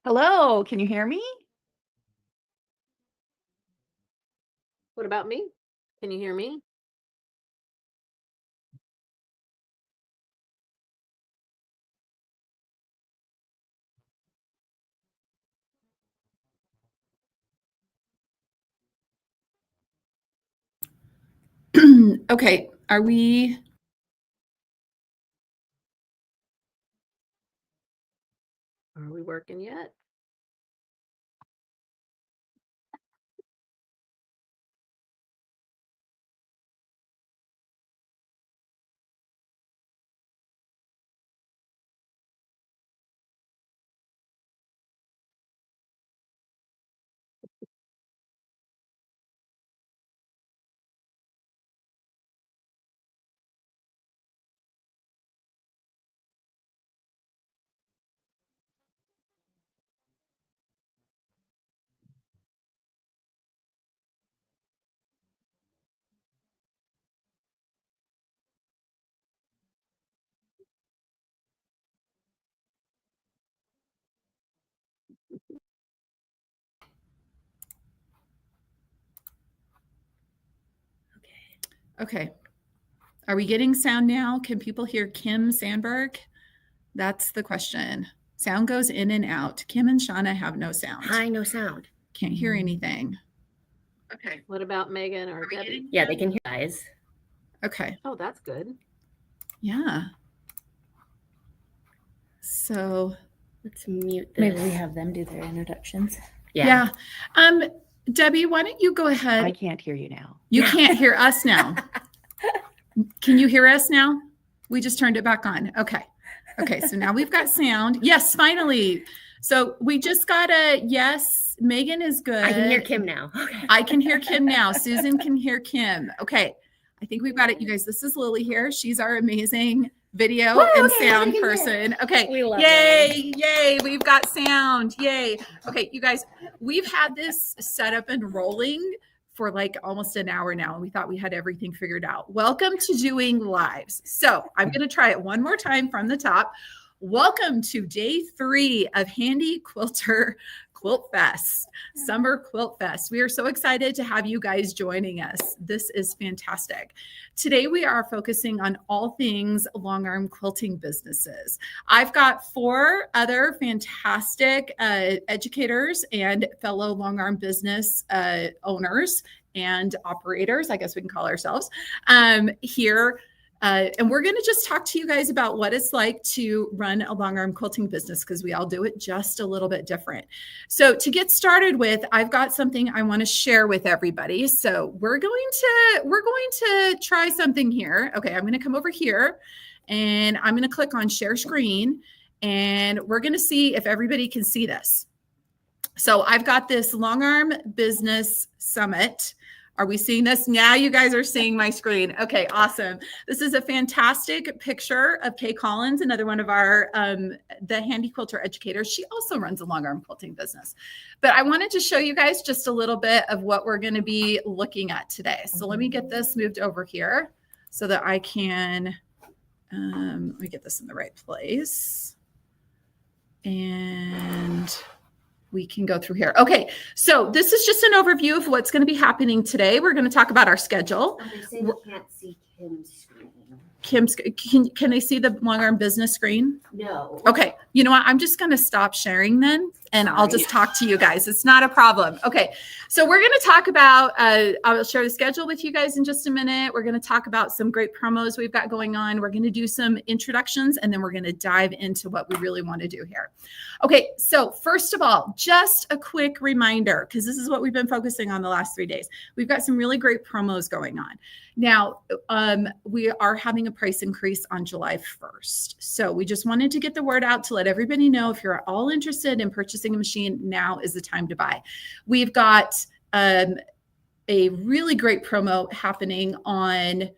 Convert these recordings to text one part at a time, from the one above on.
Hello, can you hear me? What about me? Can you hear me? Okay, are we? Are we working yet? Okay. Are we getting sound now? Can people hear Kim Sandberg? That's the question. Sound goes in and out. Kim and Shauna have no sound. Hi, no sound. Can't hear anything. Okay. What about Megan or Debbie? Yeah, they can hear guys. Okay. Oh, that's good. Yeah. So let's mute this. Maybe we have them do their introductions. Yeah. Debbie, why don't you go ahead? I can't hear you now. You can't hear us now. Can you hear us now? We just turned it back on. Okay. Okay. So now we've got sound. Yes, finally. So we just got a yes. Megan is good. I can hear Kim now. Okay. I can hear Kim now. Susan can hear Kim. Okay. I think we've got it. You guys, this is Lily here. She's our amazing video and sound person. Okay. We love Yay. Yay. We've got sound. Yay. Okay. You guys, we've had this set up and rolling for like almost an hour now, and we thought we had everything figured out. Welcome to doing lives. So I'm going to try it one more time from the top. Welcome to day 3 of Handi Quilter Quiltfest, Summer Quilt Fest. We are so excited to have you guys joining us. This is fantastic. Today we are focusing on all things long-arm quilting businesses. I've got 4 other fantastic educators and fellow long-arm business owners and operators, I guess we can call ourselves, here. And we're going to just talk to you guys about what it's like to run a long-arm quilting business, because we all do it just a little bit different. So to get started with, I've got something I want to share with everybody. So we're going to try something here. Okay, I'm going to come over here and I'm going to click on share screen, and we're going to see if everybody can see this. So I've got this long-arm business summit. Are we seeing this? Now you guys are seeing my screen. Okay, awesome. This is a fantastic picture of Kay Collins, another one of our, the Handi Quilter educators. She also runs a long-arm quilting business. But I wanted to show you guys just a little bit of what we're going to be looking at today. So let me get this moved over here so that I can, let me get this in the right place. And we can go through here. Okay, so this is just an overview of what's going to be happening today. We're going to talk about our schedule. They say we can't see Kim's screen. Can they see the long-arm business screen? No. Okay, you know what? I'm just going to stop sharing then, and I'll just talk to you guys. It's not a problem. Okay, so we're going to talk about, I'll share the schedule with you guys in just a minute. We're going to talk about some great promos we've got going on. We're going to do some introductions, and then we're going to dive into what we really want to do here. Okay, so first of all, just a quick reminder, because this is what we've been focusing on the last 3 days. We've got some really great promos going on. Now, we are having a price increase on July 1st. So we just wanted to get the word out to let everybody know, if you're all interested in purchasing a machine, now is the time to buy. We've got a really great promo happening on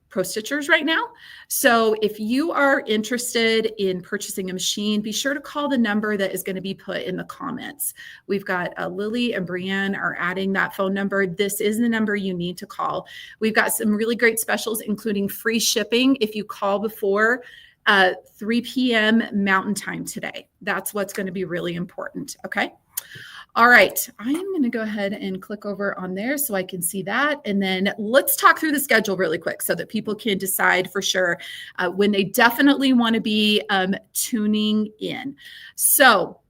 Pro Stitchers right now. So if you are interested in purchasing a machine, be sure to call the number that is going to be put in the comments. We've got Lily and Brianne are adding that phone number. This is the number you need to call. We've got some really great specials, including free shipping if you call before 3 p.m. Mountain Time today. That's what's going to be really important. Okay. All right, I am going to go ahead and click over on there so I can see that. And then let's talk through the schedule really quick so that people can decide for sure when they definitely want to be tuning in. So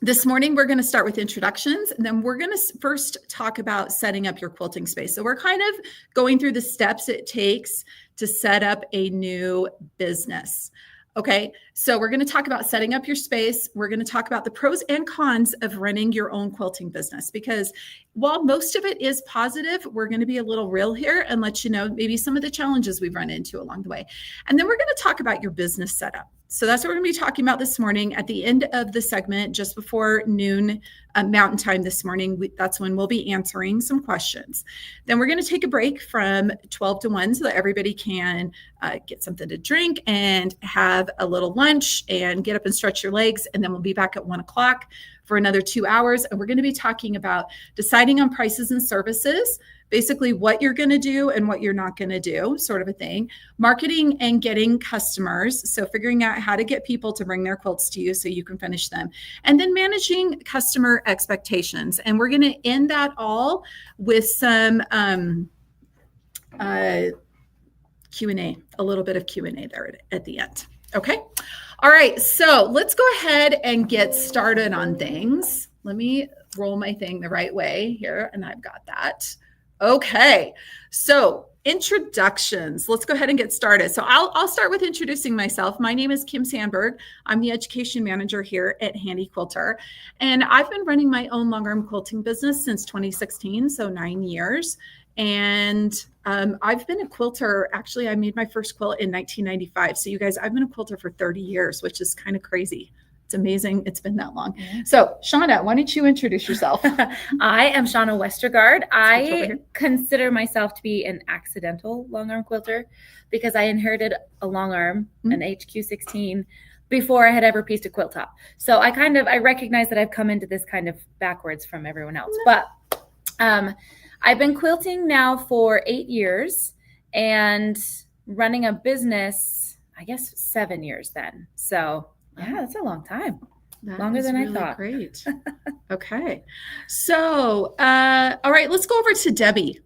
this morning, we're going to start with introductions, and then we're going to first talk about setting up your quilting space. So we're kind of going through the steps it takes to set up a new business. Okay, so we're going to talk about setting up your space. We're going to talk about the pros and cons of running your own quilting business, because while most of it is positive, we're going to be a little real here and let you know maybe some of the challenges we've run into along the way. And then we're going to talk about your business setup. So that's what we're going to be talking about this morning at the end of the segment, just before noon Mountain Time this morning. That's when we'll be answering some questions. Then we're going to take a break from 12 to 1 so that everybody can get something to drink and have a little lunch and get up and stretch your legs. And then we'll be back at 1 o'clock for another 2 hours. And we're going to be talking about deciding on prices and services, basically what you're going to do and what you're not going to do, sort of a thing. Marketing and getting customers. So figuring out how to get people to bring their quilts to you so you can finish them. And then managing customer expectations. And we're going to end that all with some Q&A, a little bit of Q&A there at the end. Okay. All right. So let's go ahead and get started on things. Let me roll my thing the right way here. And I've got that. Okay. So introductions. Let's go ahead and get started. So I'll start with introducing myself. My name is Kim Sandberg. I'm the education manager here at Handi Quilter. And I've been running my own longarm quilting business since 2016, so 9 years. And I've been a quilter. Actually, I made my first quilt in 1995. So you guys, I've been a quilter for 30 years, which is kind of crazy. It's amazing. It's been that long. Yeah. So Shauna, why don't you introduce yourself? I am Shauna Westergaard. I consider myself to be an accidental longarm quilter because I inherited a longarm, an HQ16, before I had ever pieced a quilt top. So I recognize that I've come into this kind of backwards from everyone else. But I've been quilting now for 8 years and running a business, I guess 7 years then. So yeah, that's a long time. Longer than really I thought. Great. Okay. So, all right, let's go over to Debbie.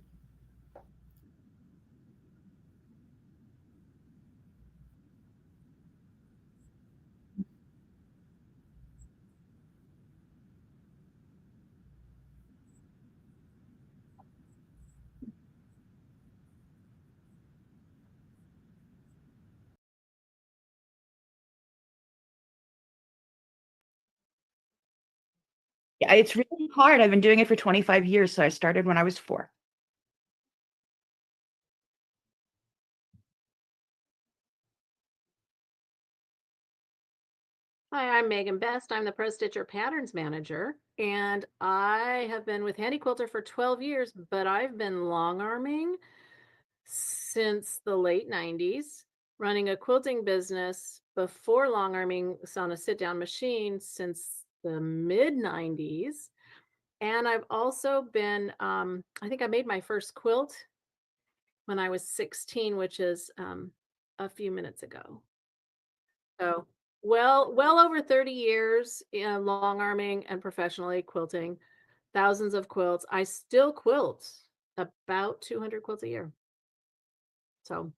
Yeah, it's really hard. I've been doing it for 25 years, so I started when I was 4. Hi, I'm Megan Best. I'm the Pro Stitcher Patterns Manager, and I have been with Handi Quilter for 12 years, but I've been long arming since the late 90s, running a quilting business before long arming on a sit-down machine since the mid 90s. And I've also been, I think I made my first quilt when I was 16, which is a few minutes ago. So well over 30 years in long arming and professionally quilting, thousands of quilts. I still quilt about 200 quilts a year. So.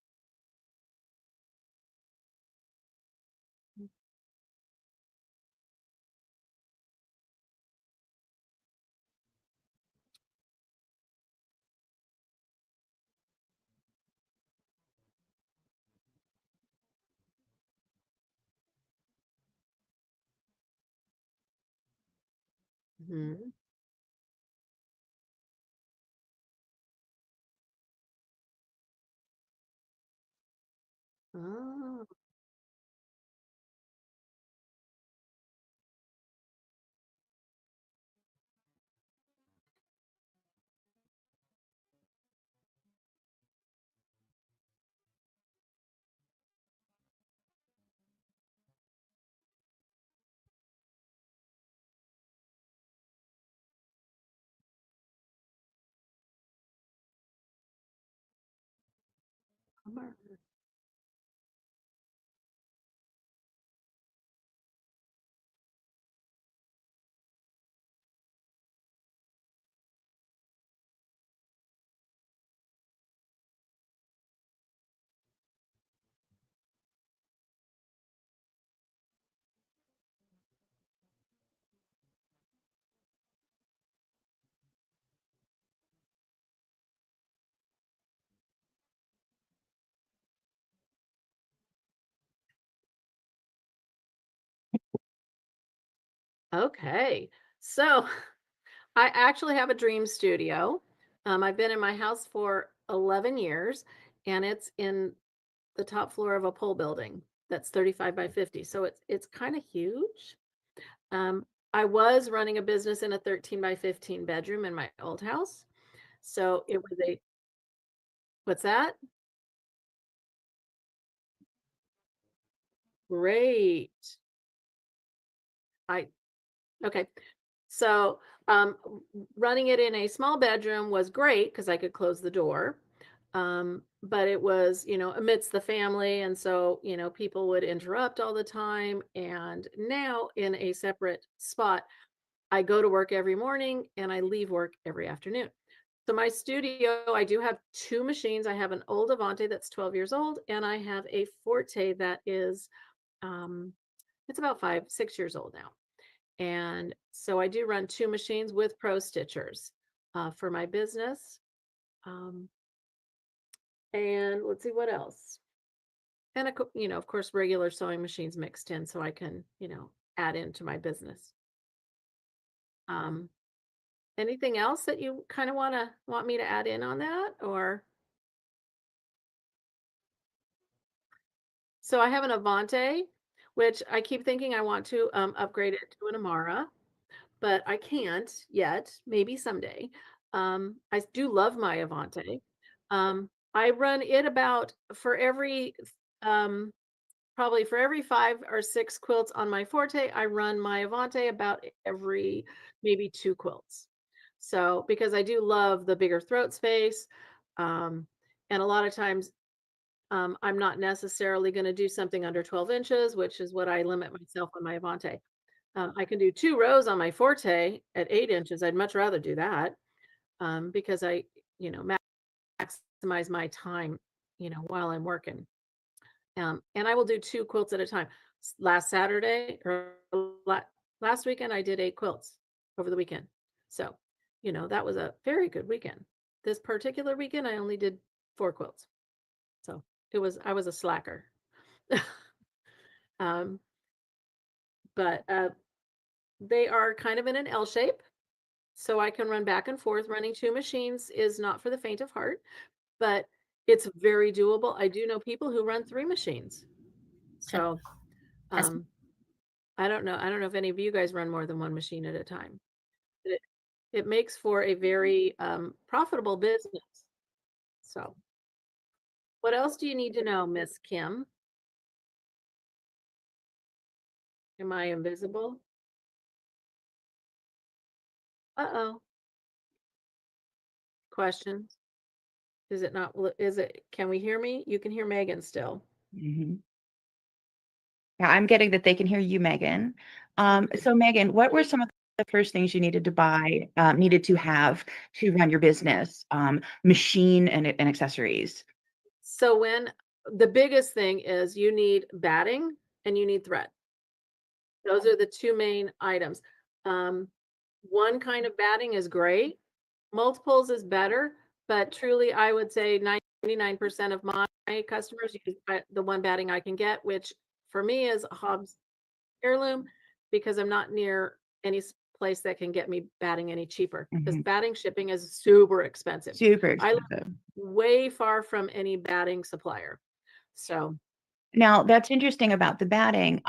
Mhm. Oh. Okay. So I actually have a dream studio. I've been in my house for 11 years, and it's in the top floor of a pole building that's 35 by 50. So it's kind of huge. Um, I was running a business in a 13 by 15 bedroom in my old house. So it was a, what's that? Great. I Okay. So, running it in a small bedroom was great because I could close the door. But it was, amidst the family. And so, people would interrupt all the time. And now in a separate spot, I go to work every morning and I leave work every afternoon. So my studio, I do have two machines. I have an old Avante that's 12 years old, and I have a Forte that is, um, it's about 5, 6 years old now. And so I do run two machines with pro stitchers for my business. Um, and let's see what else. And, of course, regular sewing machines mixed in so I can, add into my business. Um, Anything else that you kind of want me to add in on that? Or so I have an Avante, which I keep thinking I want to upgrade it to an Amara, but I can't yet, maybe someday. I do love my Avante. I run it about for every um, probably for every 5 or 6 quilts on my Forte, I run my Avante about every maybe 2 quilts. So because I do love the bigger throat space, um, and a lot of times I'm not necessarily going to do something under 12 inches, which is what I limit myself on my Avante. I can do 2 rows on my Forte at 8 inches. I'd much rather do that because I, maximize my time, while I'm working. And I will do 2 quilts at a time. Last Saturday or last weekend, I did 8 quilts over the weekend. So, that was a very good weekend. This particular weekend, I only did 4 quilts. So I was a slacker. um, but they are kind of in an L shape. So I can run back and forth. Running two machines is not for the faint of heart, but it's very doable. I do know people who run 3 machines. So I don't know. I don't know if any of you guys run more than one machine at a time. But it makes for a very profitable business. So what else do you need to know, Miss Kim? Am I invisible? Uh-oh. Questions? Is it not, can we hear me? You can hear Megan still. Mhm. Yeah, I'm getting that they can hear you, Megan. So Megan, what were some of the first things you needed to buy, needed to have to run your business, machine and accessories? So the biggest thing is you need batting and you need thread. Those are the two main items. One kind of batting is great. Multiples is better, but truly I would say 99% of my customers use the one batting I can get, which for me is a Hobbs heirloom because I'm not near any place that can get me batting any cheaper because Mhm. batting shipping is super expensive. Super I live expensive. way far from any batting supplier. So Now, that's interesting about the batting,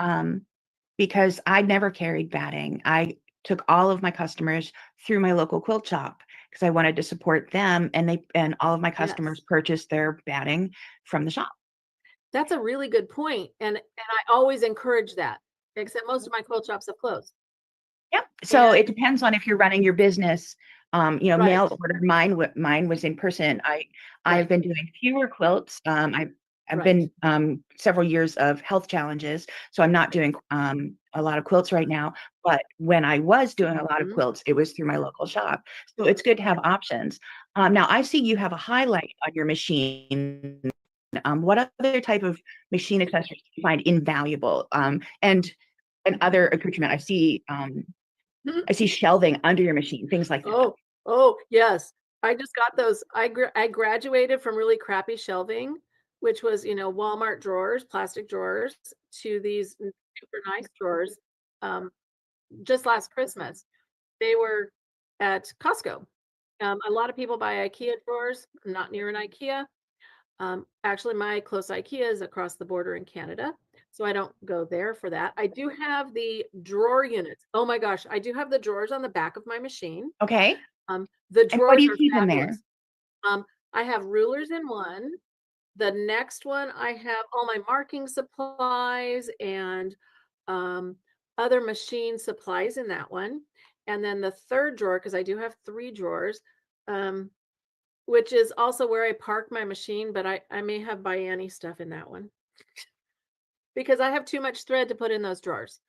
because I never carried batting. I took all of my customers through my local quilt shop because I wanted to support them, and all of my customers yes, purchased their batting from the shop. that's a really good point. And I always encourage that, except most of my quilt shops have closed. Yep. So it And depends on if you're running your business, right, mail order. Mine was in person. I've right, been doing fewer quilts. I've right. been several years of health challenges, so I'm not doing a lot of quilts right now. But when I was doing a lot of Mhm. quilts, it was through my local shop. So it's good to have options. Now I see you have a highlight on your machine. What other type of machine accessories do you find invaluable? And other accoutrement. I see shelving under your machine, things like that. Oh, yes. I just got those. I graduated from really crappy shelving, which was, Walmart drawers, plastic drawers, to these super nice drawers. Um, just last Christmas. They were at Costco. A lot of people buy IKEA drawers. I'm not near an IKEA. Actually, my close IKEA is across the border in Canada, so I don't go there for that. I do have the drawer units. Oh my gosh, I do have the drawers on the back of my machine. Okay. The And what drawers do you are keep in there? fabulous. I have rulers in one. The next one, I have all my marking supplies and other machine supplies in that one. And then the third drawer, because I do have 3 drawers, which is also where I park my machine, but I may have Biani stuff in that one because I have too much thread to put in those drawers.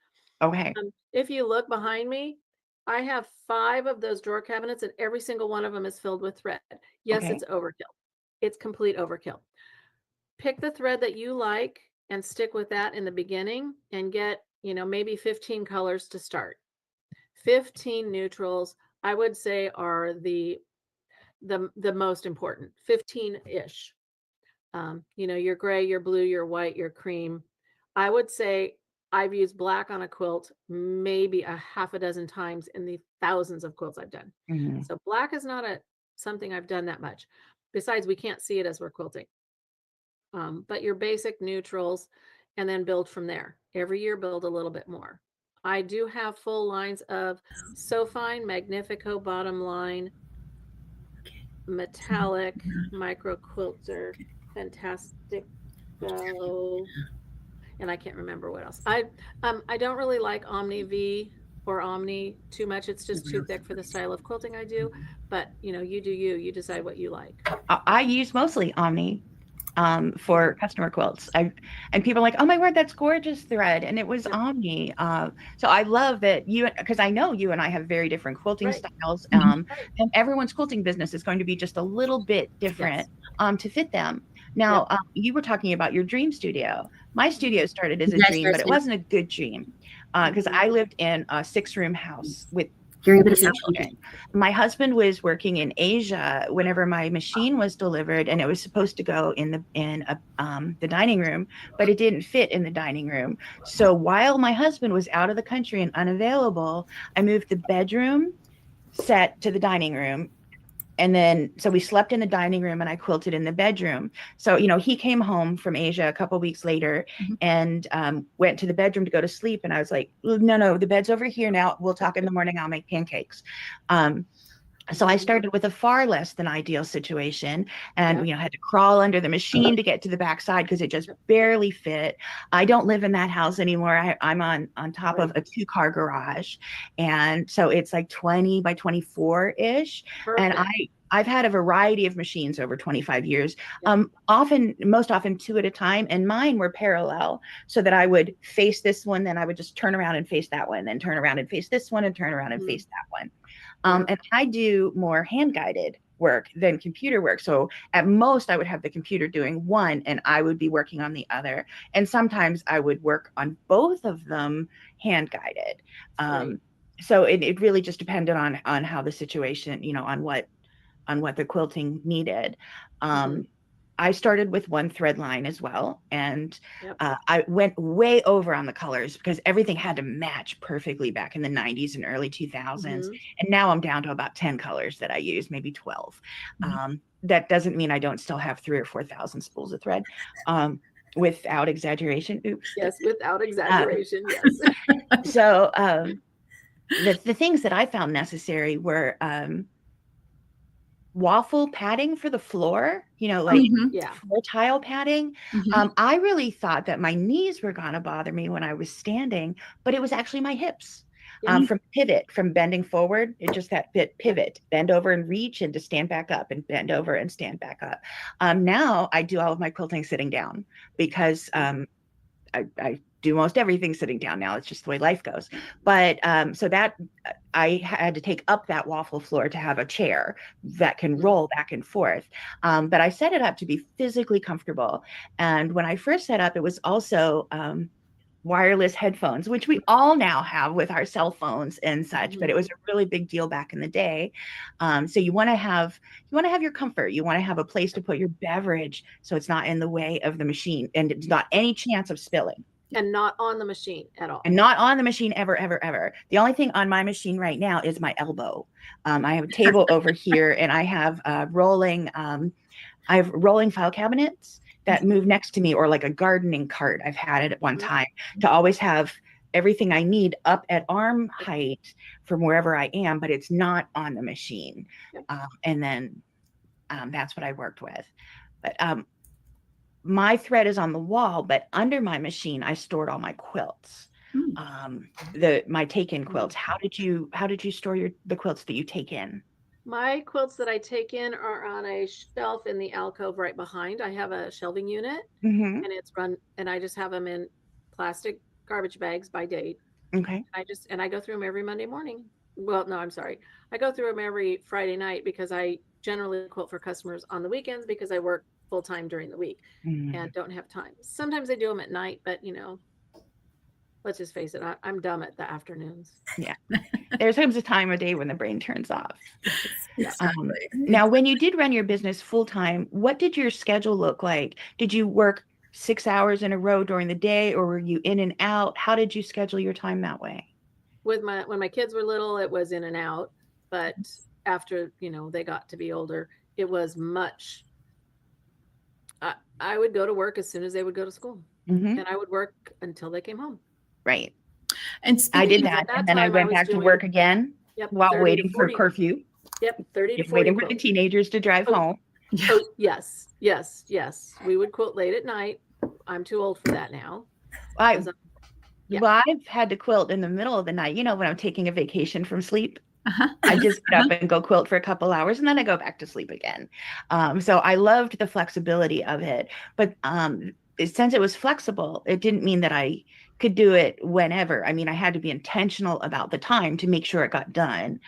Okay. If you look behind me, I have 5 of those drawer cabinets and every single one of them is filled with thread. Yes, Okay. it's overkill. It's complete overkill. Pick the thread that you like and stick with that in the beginning and get, maybe 15 colors to start. 15 neutrals, I would say, are the most important, 15-ish. Your gray, your blue, your white, your cream. I would say I've used black on a quilt maybe a half a dozen times in the thousands of quilts I've done. Mhm. So black is not something I've done that much. Besides, we can't see it as we're quilting. But your basic neutrals, and then build from there. Every year, build a little bit more. I do have full lines of So Fine, Magnifico, bottom line, metallic, micro quilter, fantastic, and I can't remember what else. I don't really like Omni V or Omni too much. It's just too thick for the style of quilting I do. But you do you decide what you like. I use mostly Omni for customer quilts. And people are like, oh my word, that's gorgeous thread. And it was Omni. So I love that because I know you and I have very different quilting styles. And everyone's quilting business is going to be just a little bit different to fit them. Now, you were talking about your dream studio. My studio started as a dream, but it wasn't a good dream because I lived in a 6-room house with children. My husband was working in Asia whenever my machine was delivered, and it was supposed to go in the dining room, but it didn't fit in the dining room. So while my husband was out of the country and unavailable, I moved the bedroom set to the dining room. And then, so we slept in the dining room and I quilted in the bedroom. So, he came home from Asia a couple of weeks later and went to the bedroom to go to sleep. And I was like, no, the bed's over here now. We'll talk in the morning. I'll make pancakes. So I started with a far less than ideal situation and, had to crawl under the machine to get to the backside because it just barely fit. I don't live in that house anymore. I'm on top of a 2-car garage. And so it's like 20 by 24-ish. And I've had a variety of machines over 25 years, most often 2 at a time. And mine were parallel so that I would face this one, then I would just turn around and face that one, then turn around and face this one and turn around and face that one. And I do more hand-guided work than computer work. So at most I would have the computer doing one and I would be working on the other. And sometimes I would work on both of them hand-guided. So it really just depended on how the situation, on what the quilting needed. I started with 1 thread line as well. And I went way over on the colors because everything had to match perfectly back in the 90s and early 2000s. And now I'm down to about 10 colors that I use, maybe 12. That doesn't mean I don't still have 3,000 or 4,000 spools of thread. Without exaggeration. Oops. Yes, without exaggeration. Yes. So the things that I found necessary were waffle padding for the floor, floor tile padding. I really thought that my knees were going to bother me when I was standing, but it was actually my hips. From bending forward, it just that bit pivot, bend over and reach, and to stand back up and bend over and stand back up. Now I do all of my quilting sitting down because I do most everything sitting down now. It's just the way life goes. But so that I had to take up that waffle floor to have a chair that can roll back and forth. But I set it up to be physically comfortable. And when I first set up, it was also wireless headphones, which we all now have with our cell phones and such, but it was a really big deal back in the day. So you want to have your comfort. You want to have a place to put your beverage so it's not in the way of the machine and it's not any chance of spilling. And not on the machine at all. And not on the machine ever, ever, ever. The only thing on my machine right now is my elbow. I have a table over here, and I have rolling file cabinets that move next to me, or like a gardening cart. I've had it at one time to always have everything I need up at arm height from wherever I am, but it's not on the machine. And then that's what I worked with. But my thread is on the wall, but under my machine, I stored all my quilts. My take-in quilts. How did you store the quilts that you take in? My quilts that I take in are on a shelf in the alcove right behind. I have a shelving unit, and it's run, and I just have them in plastic garbage bags by date. Okay. I go through them every Monday morning. Well, no, I'm sorry. I go through them every Friday night because I generally quilt for customers on the weekends because I work full time during the week and don't have time. Sometimes I do them at night, but let's just face it, I'm dumb at the afternoons. Yeah. There comes a time of day when the brain turns off. Now, when you did run your business full time, what did your schedule look like? Did you work 6 hours in a row during the day, or were you in and out? How did you schedule your time that way? When my kids were little, it was in and out, but after, they got to be older, it was much. I would go to work as soon as they would go to school, and I would work until they came home. Right. And I did that, and then I went back to work again while waiting for curfew. Yep, 30 to 40. Waiting for the teenagers to drive home. Oh, yes. We would quilt late at night. I'm too old for that now. Well, I've had to quilt in the middle of the night. When I'm taking a vacation from sleep. I just get up and go quilt for a couple hours, and then I go back to sleep again. So I loved the flexibility of it. But since it was flexible, it didn't mean that I could do it whenever. I mean, I had to be intentional about the time to make sure it got done.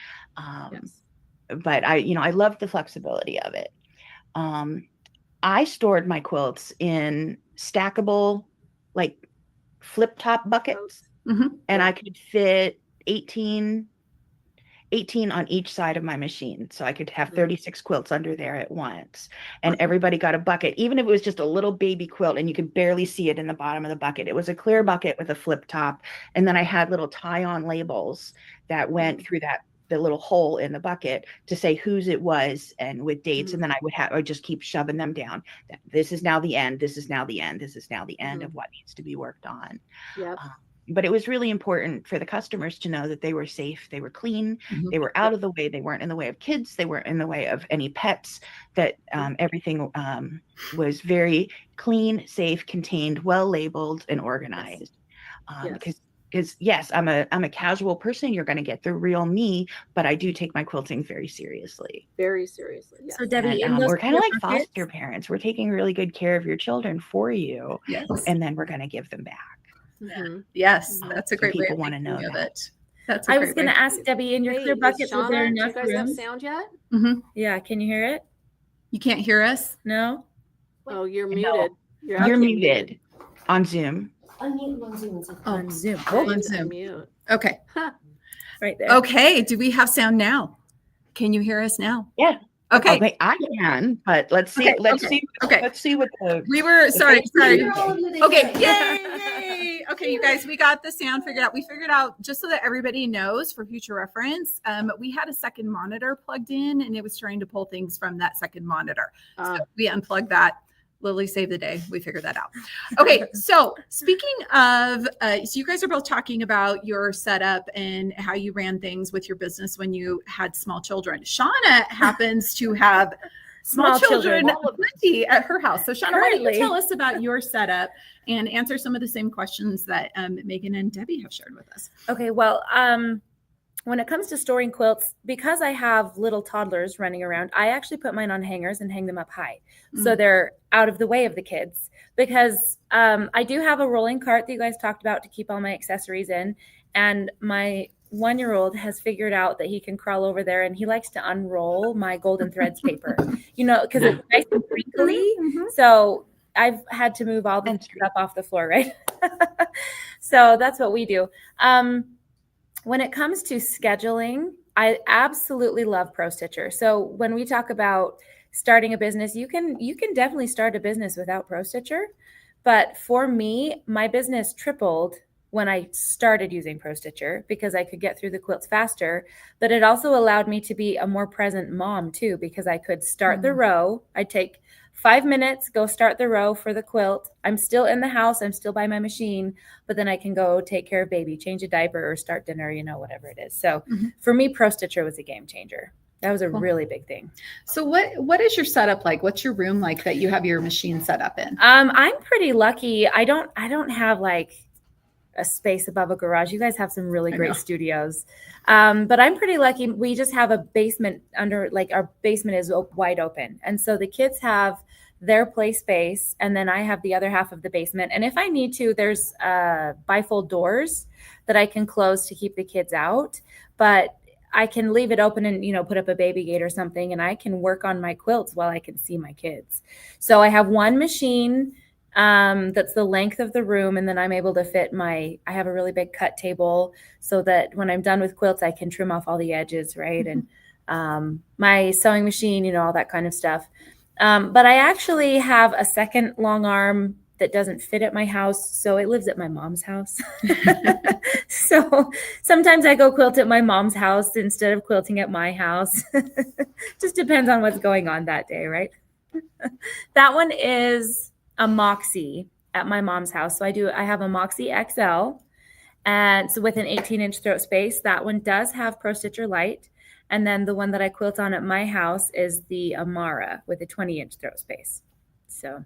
But I loved the flexibility of it. I stored my quilts in stackable, like flip top buckets, and I could fit 18 on each side of my machine. So I could have 36 quilts under there at once. And everybody got a bucket, even if it was just a little baby quilt and you could barely see it in the bottom of the bucket. It was a clear bucket with a flip top. And then I had little tie-on labels that went through the little hole in the bucket to say whose it was and with dates. And then I would just keep shoving them down. This is now the end. This is now the end. This is now the end of what needs to be worked on. Yep. But it was really important for the customers to know that they were safe, they were clean, they were out of the way, they weren't in the way of kids, they weren't in the way of any pets, that everything was very clean, safe, contained, well labeled, and organized. Because yes, I'm a casual person. You're going to get the real me, but I do take my quilting very seriously. Very seriously. Yes. So Debbie, we're kind of like foster parents. We're taking really good care of your children for you, and then we're going to give them back. Yes, that's a great way people want to know of that. it. That's I was going to ask Debbie, in your clear buckets, was there enough do you guys have room? sound yet? Yeah, can you hear it? You can't hear us? No? Oh, you're No. muted. You're muted on Zoom. Unmute on Zoom. On Zoom. On Zoom. Mute. Okay. Right there. Okay. Do we have sound now? Can you hear us now? Yeah. Okay. I can, but let's see. Okay, Let's okay, see. okay. Let's see what the. We were sorry. Sorry. Okay. Yay. Okay, you guys, we got the sound figured out. We figured out, just so that everybody knows for future reference, we had a second monitor plugged in, and it was trying to pull things from that second monitor. So we unplugged that. Lily saved the day. We figured that out. Okay. So speaking of, so you guys are both talking about your setup and how you ran things with your business when you had small children. Shauna happens to have small children plenty at her house. So Shauna, why don't you tell us about your setup and answer some of the same questions that Megan and Debbie have shared with us. Okay. Well, when it comes to storing quilts, because I have little toddlers running around, I actually put mine on hangers and hang them up high. So they're out of the way of the kids, because I do have a rolling cart that you guys talked about to keep all my accessories in. And my 1-year-old has figured out that he can crawl over there, and he likes to unroll my golden threads paper, because it's nice and crinkly. So I've had to move all the stuff off the floor, right? So that's what we do. When it comes to scheduling, I absolutely love Pro Stitcher. So when we talk about starting a business, you can definitely start a business without Pro Stitcher, But for me, my business tripled when I started using Pro Stitcher because I could get through the quilts faster, but it also allowed me to be a more present mom too, because I could start the row. I'd take 5 minutes, go start the row for the quilt. I'm still in the house. I'm still by my machine, but then I can go take care of baby, change a diaper or start dinner, you know, whatever it is. So for me, Pro Stitcher was a game changer. That was a really big thing. So what is your setup like? What's your room like that you have your machine set up in? I'm pretty lucky. I don't have like a space above a garage. You guys have some really great studios. But I'm pretty lucky. We just have a basement under, like our basement is wide open. And so the kids have their play space and then I have the other half of the basement. And if I need to, there's bifold doors that I can close to keep the kids out. But I can leave it open and, you know, put up a baby gate or something and I can work on my quilts while I can see my kids. So I have one machine that's the length of the room. And then I'm able to fit I have a really big cut table so that when I'm done with quilts, I can trim off all the edges. Right. And, my sewing machine, you know, all that kind of stuff. But I actually have a second long arm that doesn't fit at my house. So it lives at my mom's house. So sometimes I go quilt at my mom's house instead of quilting at my house. Just depends on what's going on that day. Right. That one is a Moxie at my mom's house. So I have a Moxie XL and so with an 18-inch throat space. That one does have Pro Stitcher Lite. And then the one that I quilt on at my house is the Amara with a 20-inch throat space. So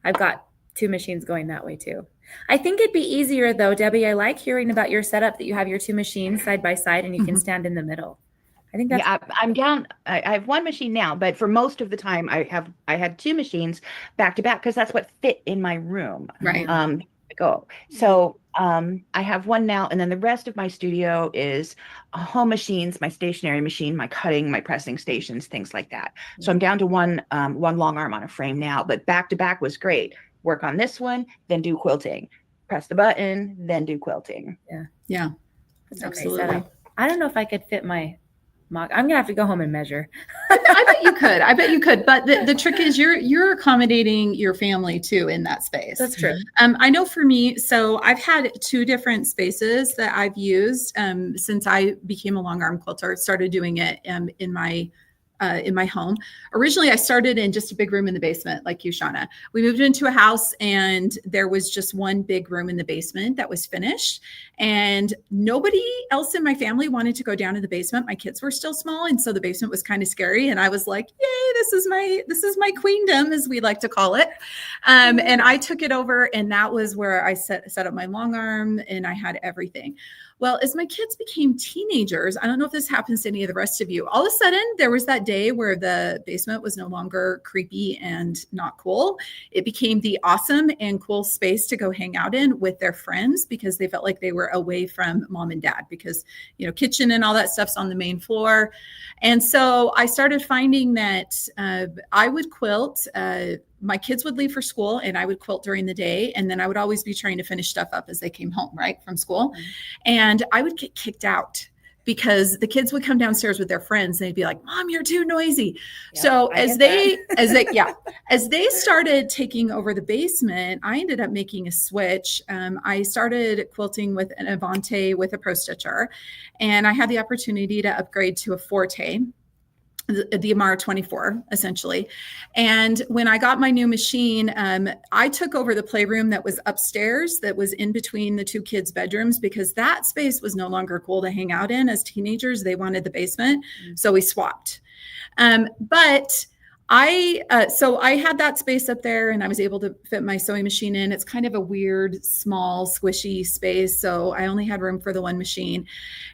I've got 2 machines going that way too. I think it'd be easier though, Debbie. I like hearing about your setup that you have your 2 machines side by side and you can stand in the middle. I think that's I'm down. I have one machine now, but for most of the time I had 2 machines back to back because that's what fit in my room. Right. So I have one now, and then the rest of my studio is home machines, my stationary machine, my cutting, my pressing stations, things like that. So I'm down to one long arm on a frame now, but back to back was great. Work on this one, then do quilting. Press the button, then do quilting. Yeah. That's Absolutely. I don't know if I could fit my mock. I'm gonna have to go home and measure. I bet you could. I bet you could. But the trick is you're accommodating your family too in that space. That's true. I know for me, so I've had 2 different spaces that I've used since I became a long arm quilter. Started doing it in my home. Originally, I started in just a big room in the basement, like you, Shauna. We moved into a house and there was just one big room in the basement that was finished. And nobody else in my family wanted to go down to the basement. My kids were still small. And so the basement was kind of scary. And I was like, yay, this is my queendom, as we like to call it. And I took it over and that was where I set up my long arm and I had everything. Well, as my kids became teenagers, I don't know if this happens to any of the rest of you, all of a sudden there was that day where the basement was no longer creepy and not cool. It became the awesome and cool space to go hang out in with their friends because they felt like they were away from mom and dad because, you know, kitchen and all that stuff's on the main floor. And so I started finding that I would quilt. My kids would leave for school and I would quilt during the day. And then I would always be trying to finish stuff up as they came home, right, from school. And I would get kicked out because the kids would come downstairs with their friends and they'd be like, Mom, you're too noisy. Yeah, so as they started taking over the basement, I ended up making a switch. I started quilting with an Avante with a Pro Stitcher, and I had the opportunity to upgrade to a Forte, the Amara 24, essentially. And when I got my new machine, I took over the playroom that was upstairs, that was in between the 2 kids' bedrooms, because that space was no longer cool to hang out in. As teenagers, they wanted the basement. So we swapped. But so I had that space up there and I was able to fit my sewing machine in. It's kind of a weird, small, squishy space. So I only had room for the one machine.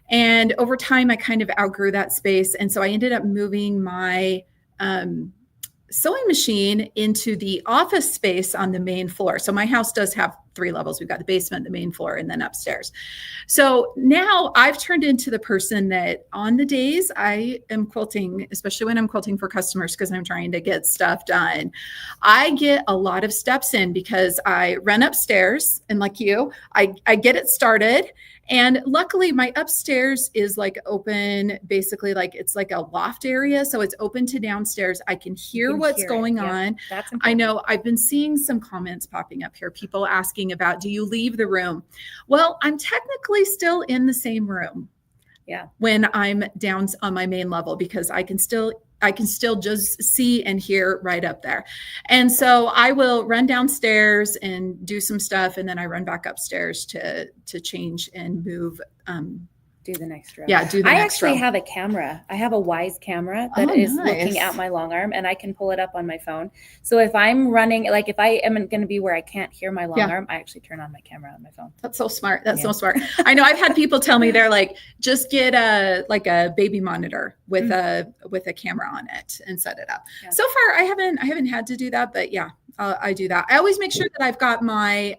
And over time, I kind of outgrew that space. And so I ended up moving my sewing machine into the office space on the main floor. So my house does have 3 levels. We've got the basement, the main floor, and then upstairs. So now I've turned into the person that on the days I am quilting, especially when I'm quilting for customers, because I'm trying to get stuff done, I get a lot of steps in because I run upstairs and like you, I get it started. And luckily my upstairs is like open, basically like it's like a loft area. So it's open to downstairs. I can hear what's going on. That's I know I've been seeing some comments popping up here, people asking about, do you leave the room? Well, I'm technically still in the same room. Yeah. When I'm down on my main level, because I can still just see and hear right up there. And so I will run downstairs and do some stuff. And then I run back upstairs to change and move. Do the next row. Yeah, do the I next actually row. have a camera. I have a Wise camera that is looking at my long arm, and I can pull it up on my phone. So if I'm running, like if I am going to be where I can't hear my long arm, I actually turn on my camera on my phone. That's so smart. That's so smart. I know I've had people tell me, they're like, just get a baby monitor with a camera on it and set it up. Yeah. So far, I haven't had to do that, but yeah, I do that. I always make sure that I've got my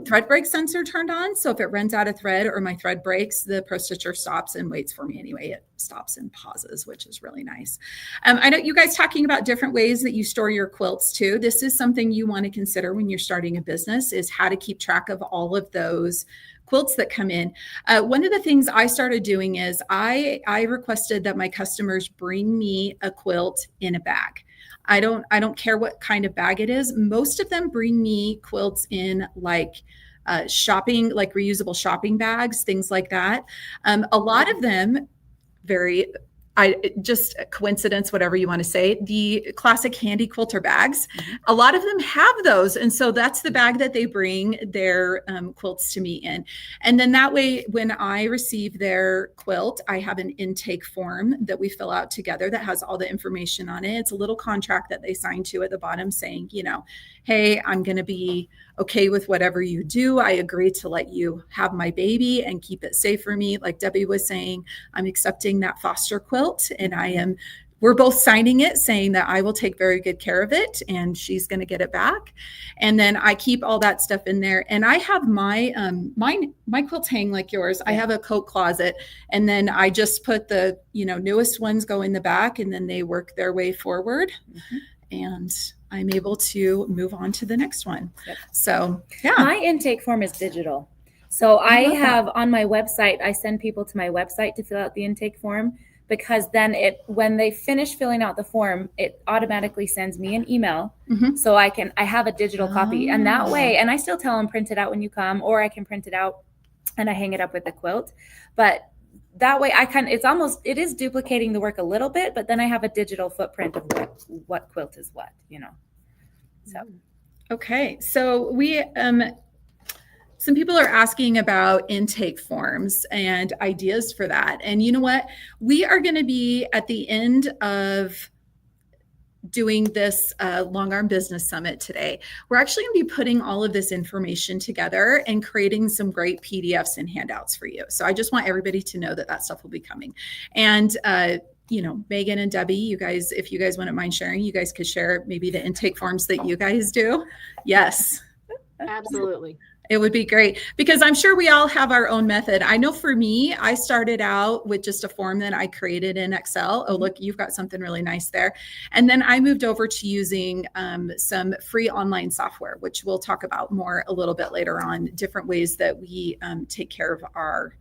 thread break sensor turned on. So if it runs out of thread or my thread breaks, the Pro Stitcher stops and waits for me anyway. It stops and pauses, which is really nice. I know you guys talking about different ways that you store your quilts too. This is something you want to consider when you're starting a business, is how to keep track of all of those quilts that come in. One of the things I started doing is I requested that my customers bring me a quilt in a bag. I don't care what kind of bag it is. Most of them bring me quilts in like shopping, like reusable shopping bags, things like that. A lot of them, just a coincidence, whatever you want to say, the classic Handi Quilter bags, a lot of them have those. And so that's the bag that they bring their quilts to me in. And then that way, when I receive their quilt, I have an intake form that we fill out together that has all the information on it. It's a little contract that they sign to at the bottom saying, you know, hey, I'm going to be okay with whatever you do. I agree to let you have my baby and keep it safe for me. Like Debbie was saying, I'm accepting that foster quilt, and we're both signing it saying that I will take very good care of it and she's going to get it back. And then I keep all that stuff in there. And I have my quilts hang like yours. I have a coat closet, and then I just put the, newest ones go in the back, and then they work their way forward. And I'm able to move on to the next one. Yep. So yeah. My intake form is digital. So I have on my website, I send people to my website to fill out the intake form, because then when they finish filling out the form, it automatically sends me an email. So I have a digital copy, and that way, and I still tell them print it out when you come, or I can print it out and I hang it up with the quilt. But that way it is duplicating the work a little bit, but then I have a digital footprint of what quilt is what, So. Okay. So we, some people are asking about intake forms and ideas for that. And you know what? We are going to be at the end of doing this Longarm Business Summit today. We're actually going to be putting all of this information together and creating some great PDFs and handouts for you. So I just want everybody to know that stuff will be coming. And Megan and Debbie, you guys, if you guys wouldn't mind sharing, you guys could share maybe the intake forms that you guys do. Yes. Absolutely. It would be great, because I'm sure we all have our own method. I know for me, I started out with just a form that I created in Excel. Oh, look, you've got something really nice there. And then I moved over to using some free online software, which we'll talk about more a little bit later on, different ways that we take care of our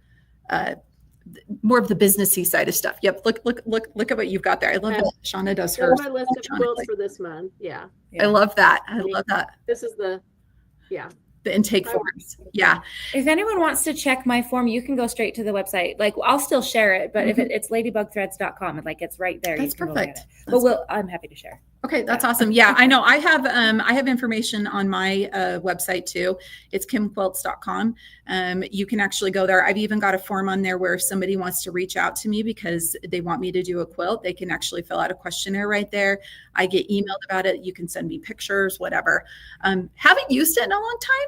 more of the businessy side of stuff. Yep. Look at what you've got there. I love that Shauna does hers. My list of quilts for this month. Yeah. I love that. I love that. This is the intake forms. Yeah. If anyone wants to check my form, you can go straight to the website. Like, I'll still share it, but if it's ladybugthreads.com, like it's right there. That's perfect. But I'm happy to share. Okay, that's awesome. Yeah, I know. I have information on my website too. It's kimquilts.com. You can actually go there. I've even got a form on there where if somebody wants to reach out to me because they want me to do a quilt, they can actually fill out a questionnaire right there. I get emailed about it. You can send me pictures, whatever. Haven't used it in a long time.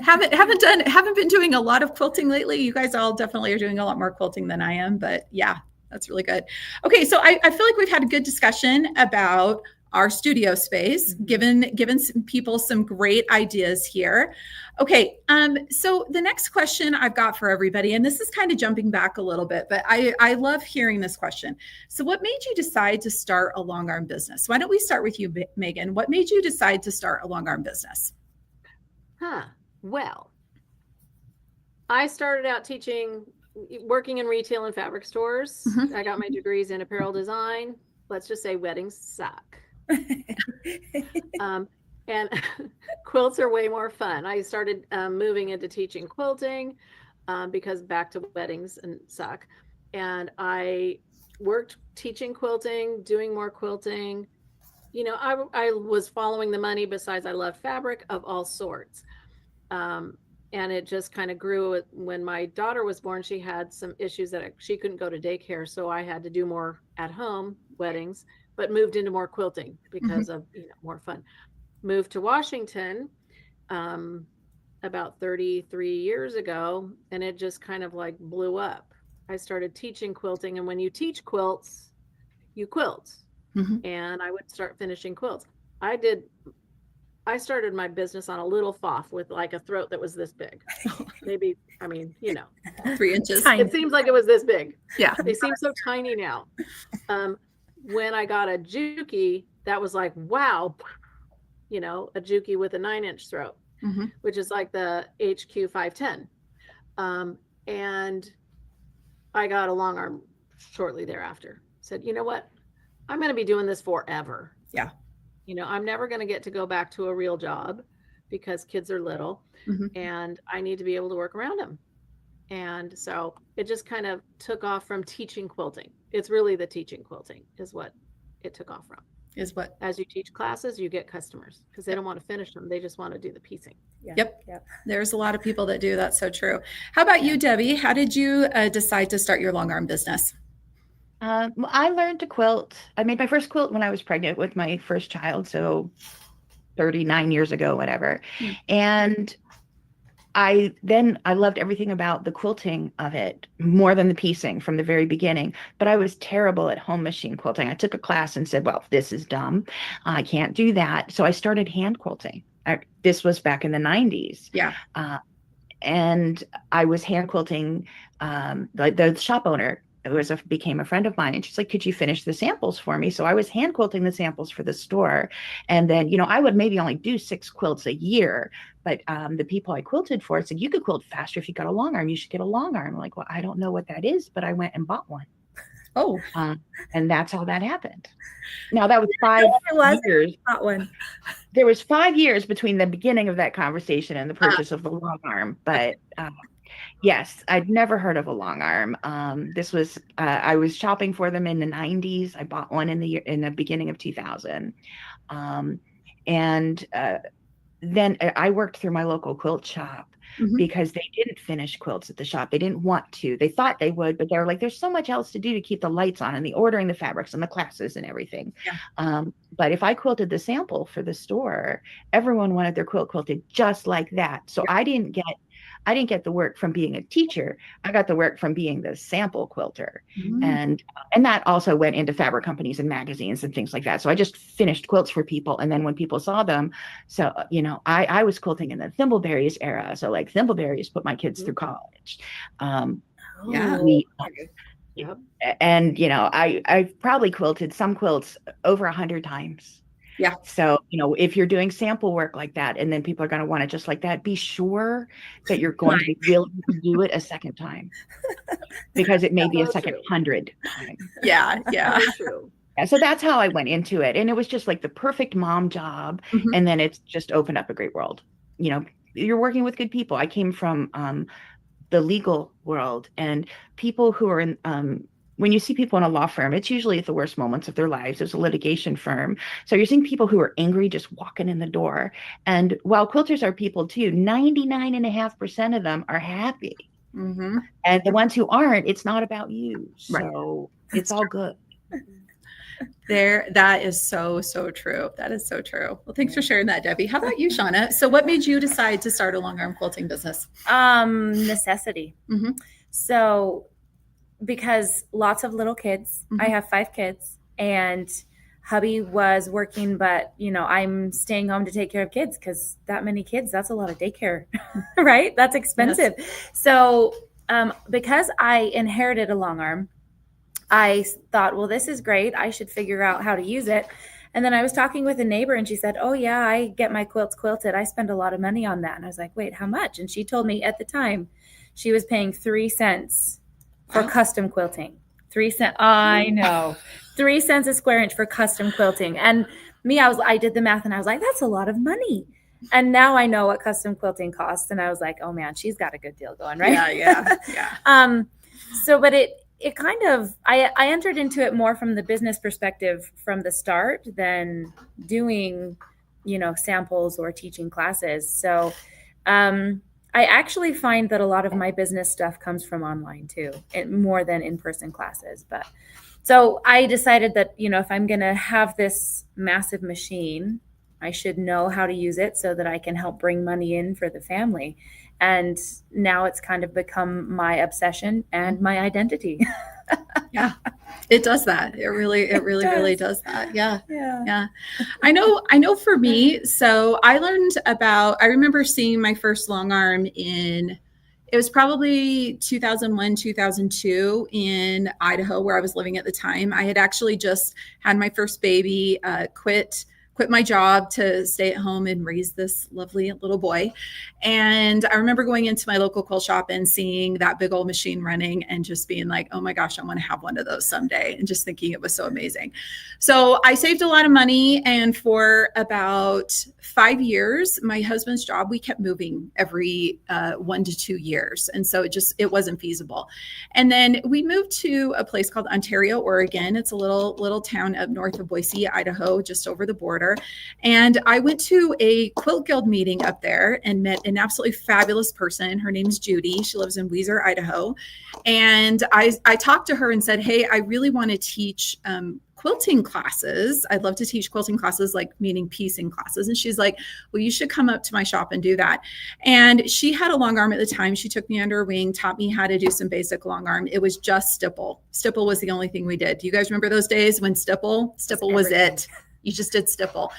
haven't been doing a lot of quilting lately. You guys all definitely are doing a lot more quilting than I am, but yeah. That's really good. Okay, so I feel like we've had a good discussion about our studio space, given some people some great ideas here. Okay, so the next question I've got for everybody, and this is kind of jumping back a little bit, but I love hearing this question. So what made you decide to start a long arm business? Why don't we start with you, Megan? What made you decide to start a long arm business? Well, I started out working in retail and fabric stores. I got my degrees in apparel design. Let's just say weddings suck. And quilts are way more fun. I started moving into teaching quilting because back to weddings and suck. And I worked teaching quilting, doing more quilting. You know, I was following the money. Besides, I love fabric of all sorts. And it just kind of grew. When my daughter was born, she had some issues that she couldn't go to daycare. So I had to do more at home weddings, but moved into more quilting because of, more fun. Moved to Washington about 33 years ago, and it just kind of like blew up. I started teaching quilting, and when you teach quilts, you quilt. And I would start finishing quilts. I started my business on a little foff with like a throat that was this big. Maybe, 3 inches. It seems like it was this big. Yeah. They seem so tiny now. When I got a Juki, that was like, wow, a Juki with a 9-inch throat, which is like the HQ 510. And I got a long arm shortly thereafter. Said, you know what? I'm going to be doing this forever. Yeah. I'm never going to get to go back to a real job because kids are little and I need to be able to work around them. And so it just kind of took off from teaching quilting. It's really the teaching quilting is what it took off from. As you teach classes, you get customers because they don't want to finish them. They just want to do the piecing. Yep. There's a lot of people that do. That's so true. How about you, Debbie? How did you decide to start your long arm business? I learned to quilt. I made my first quilt when I was pregnant with my first child. So 39 years ago, whatever. And I loved everything about the quilting of it more than the piecing from the very beginning, but I was terrible at home machine quilting. I took a class and said, well, this is dumb. I can't do that. So I started hand quilting. This was back in the 90s. Yeah. And I was hand quilting, the shop owner became a friend of mine, and she's like, could you finish the samples for me? So I was hand quilting the samples for the store. And then, I would maybe only do 6 quilts a year, but the people I quilted for said, you could quilt faster if you got a long arm. You should get a long arm. I'm like, well, I don't know what that is, but I went and bought one. Oh, and that's how that happened. Now that was 5 years. Bought one. There was 5 years between the beginning of that conversation and the purchase of the long arm, but yes, I'd never heard of a long arm. This was I was shopping for them in the 90s. I bought one in the beginning of 2000, and then I worked through my local quilt shop because they didn't finish quilts at the shop. They didn't want to. They thought they would, but they were like, "There's so much else to do to keep the lights on and the ordering the fabrics and the classes and everything." Yeah. But if I quilted the sample for the store, everyone wanted their quilt quilted just like that. So I didn't get the work from being a teacher. I got the work from being the sample quilter. And that also went into fabric companies and magazines and things like that. So I just finished quilts for people. And then when people saw them, so, I was quilting in the Thimbleberries era. So like Thimbleberries put my kids through college. And, I've probably quilted some quilts over 100 times. Yeah. So, if you're doing sample work like that, and then people are going to want it just like that, be sure that you're going to be willing to do it a second time, because it may be a second 100 time. Yeah. True. Yeah, so that's how I went into it. And it was just like the perfect mom job. And then it's just opened up a great world. You're working with good people. I came from the legal world, and people who are in, when you see people in a law firm, it's usually at the worst moments of their lives. It's a litigation firm. So you're seeing people who are angry just walking in the door. And while quilters are people too, 99.5% of them are happy. And the ones who aren't, it's not about you. So it's all good. That is so true. That is so true. Well, thanks for sharing that, Debbie. How about you, Shauna? So what made you decide to start a long arm quilting business? Necessity. So because lots of little kids, I have 5 kids, and hubby was working, but I'm staying home to take care of kids, because that many kids, that's a lot of daycare, right? That's expensive. Yes. So because I inherited a long arm, I thought, well, this is great. I should figure out how to use it. And then I was talking with a neighbor, and she said, oh yeah, I get my quilts quilted. I spend a lot of money on that. And I was like, wait, how much? And she told me at the time she was paying 3 cents for custom quilting. 3 cents. I know. 3 cents a square inch for custom quilting. And I did the math, and I was like, that's a lot of money. And now I know what custom quilting costs. And I was like, oh man, she's got a good deal going, right? Yeah. So, but it kind of, I entered into it more from the business perspective from the start than doing, samples or teaching classes. So, I actually find that a lot of my business stuff comes from online too, more than in-person classes. But so I decided that, if I'm going to have this massive machine, I should know how to use it so that I can help bring money in for the family. And now it's kind of become my obsession and my identity. Yeah, it does that. It really does that. Yeah. I know for me, so I remember seeing my first long arm it was probably 2001, 2002 in Idaho, where I was living at the time. I had actually just had my first baby, quit my job to stay at home and raise this lovely little boy. And I remember going into my local quilt shop and seeing that big old machine running and just being like, oh my gosh, I want to have one of those someday. And just thinking it was so amazing. So I saved a lot of money. And for about 5 years, my husband's job, we kept moving every 1 to 2 years. And so it wasn't feasible. And then we moved to a place called Ontario, Oregon. It's a little town up north of Boise, Idaho, just over the border. And I went to a quilt guild meeting up there and met an absolutely fabulous person. Her name's Judy. She lives in Weiser, Idaho. And I talked to her and said, hey, I really want to teach quilting classes. I'd love to teach quilting classes, like meaning piecing classes. And she's like, well, you should come up to my shop and do that. And she had a long arm at the time. She took me under her wing, taught me how to do some basic long arm. It was just stipple. Stipple was the only thing we did. Do you guys remember those days when stipple was it? You just did stipple.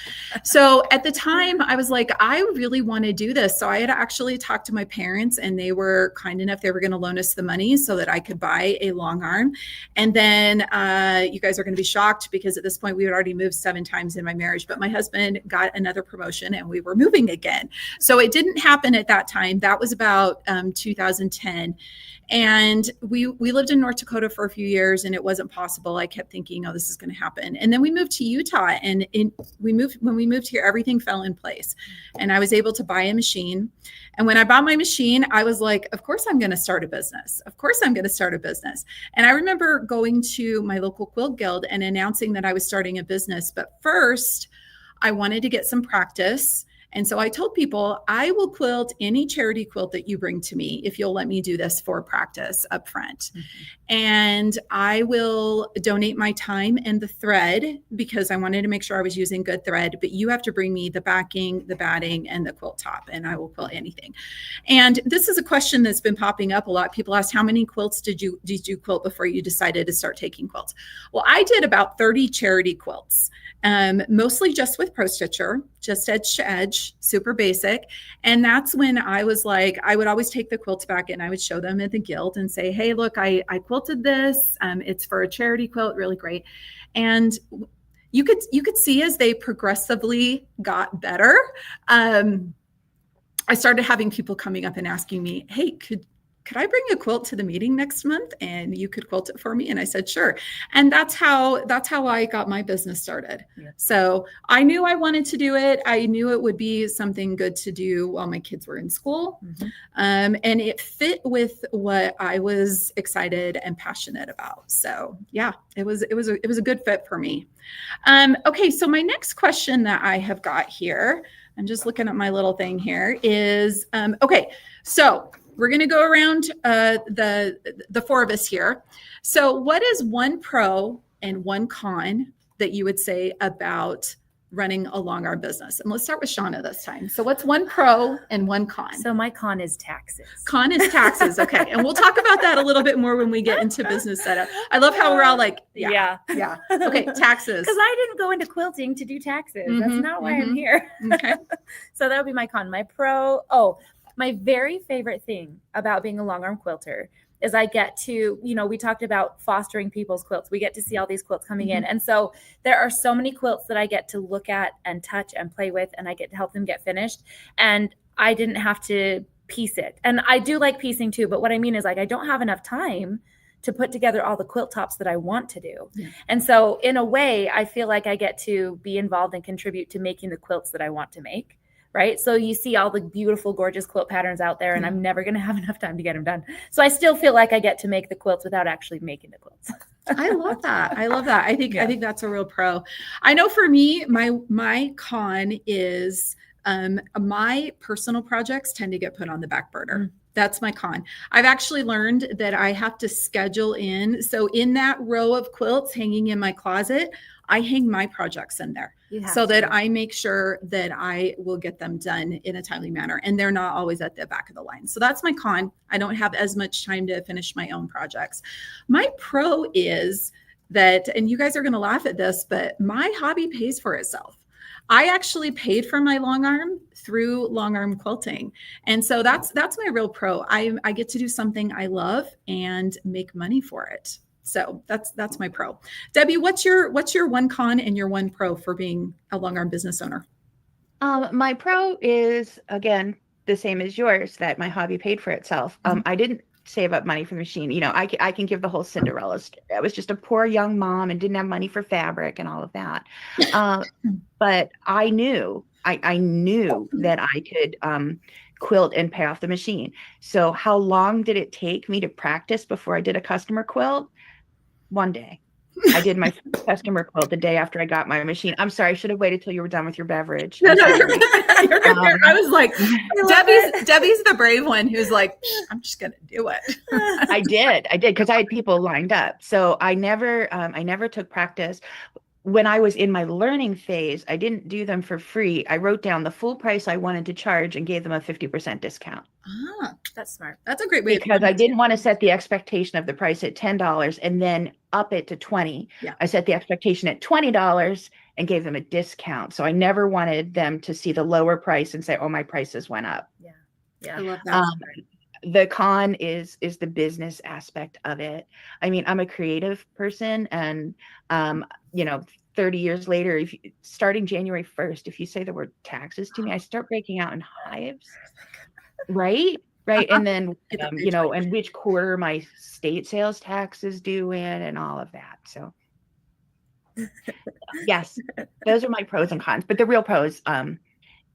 So at the time I was like, I really want to do this. So I had actually talked to my parents, and they were kind enough. They were going to loan us the money so that I could buy a long arm. And then you guys are going to be shocked, because at this point we had already moved 7 times in my marriage, but my husband got another promotion and we were moving again. So it didn't happen at that time. That was about 2010. And we lived in North Dakota for a few years, and it wasn't possible. I kept thinking, oh, this is going to happen. And then we moved to Utah, and when we moved here, everything fell in place. And I was able to buy a machine. And when I bought my machine, I was like, of course I'm going to start a business. Of course I'm going to start a business. And I remember going to my local quilt guild and announcing that I was starting a business. But first, I wanted to get some practice. And so I told people, I will quilt any charity quilt that you bring to me if you'll let me do this for practice up front. Mm-hmm. And I will donate my time and the thread, because I wanted to make sure I was using good thread, but you have to bring me the backing, the batting, and the quilt top, and I will quilt anything. And this is a question that's been popping up a lot. People ask, how many quilts did you quilt before you decided to start taking quilts? Well, I did about 30 charity quilts. Mostly just with Pro Stitcher, just edge to edge, super basic. And that's when I was like, I would always take the quilts back and I would show them at the guild and say, hey, look, I quilted this. It's for a charity quilt, really great. And you could see as they progressively got better. I started having people coming up and asking me, hey, could I bring a quilt to the meeting next month and you could quilt it for me? And I said, sure. And that's how I got my business started. Yeah. So I knew I wanted to do it. I knew it would be something good to do while my kids were in school. Mm-hmm. And it fit with what I was excited and passionate about. So yeah, it was a good fit for me. Okay. So my next question that I have got here, I'm just looking at my little thing here, is, okay. So we're going to go around the 4 of us here. So what is one pro and one con that you would say about running a long arm business? And let's start with Shauna this time. So what's one pro and one con? So my con is taxes. Con is taxes. Okay. And we'll talk about that a little bit more when we get into business setup. I love how we're all like, yeah. Okay. Taxes. Because I didn't go into quilting to do taxes. That's Mhm, not why I'm here. Okay. So that would be my con. My pro, my very favorite thing about being a long arm quilter is I get to, we talked about fostering people's quilts. We get to see all these quilts coming in. And so there are so many quilts that I get to look at and touch and play with, and I get to help them get finished. And I didn't have to piece it. And I do like piecing too, but what I mean is like, I don't have enough time to put together all the quilt tops that I want to do. Yeah. And so in a way, I feel like I get to be involved and contribute to making the quilts that I want to make. Right. So you see all the beautiful, gorgeous quilt patterns out there, and I'm never going to have enough time to get them done. So I still feel like I get to make the quilts without actually making the quilts. I love that. I think that's a real pro. I know for me, my con is my personal projects tend to get put on the back burner. That's my con. I've actually learned that I have to schedule in. So in that row of quilts hanging in my closet, I hang my projects in there so that I make sure that I will get them done in a timely manner. And they're not always at the back of the line. So that's my con. I don't have as much time to finish my own projects. My pro is that, and you guys are going to laugh at this, but my hobby pays for itself. I actually paid for my long arm through long arm quilting. And so that's my real pro. I get to do something I love and make money for it. So that's my pro. Debbie, what's your one con and your one pro for being a long arm business owner? My pro is, again, the same as yours, that my hobby paid for itself. I didn't save up money for the machine. I can give the whole Cinderella story. I was just a poor young mom and didn't have money for fabric and all of that. But I knew that I could quilt and pay off the machine. So how long did it take me to practice before I did a customer quilt? One day. I did my customer quilt the day after I got my machine. I'm sorry, I should have waited till you were done with your beverage. No, you're I was like, Debbie's the brave one who's like, I'm just gonna do it. I did because I had people lined up. So I never took practice. When I was in my learning phase, I didn't do them for free. I wrote down the full price I wanted to charge and gave them a 50% discount. Ah, that's smart. That's a great way. Because I didn't want to set the expectation of the price at $10 and then up it to $20. Yeah. I set the expectation at $20 and gave them a discount. So I never wanted them to see the lower price and say, "Oh, my prices went up." Yeah. I love that. The con is the business aspect of it. I mean, I'm a creative person, and 30 years later, starting January 1st, if you say the word taxes to me, I start breaking out in hives. Right. And then, and which quarter my state sales tax is due in and all of that. So yes, those are my pros and cons, but the real pros,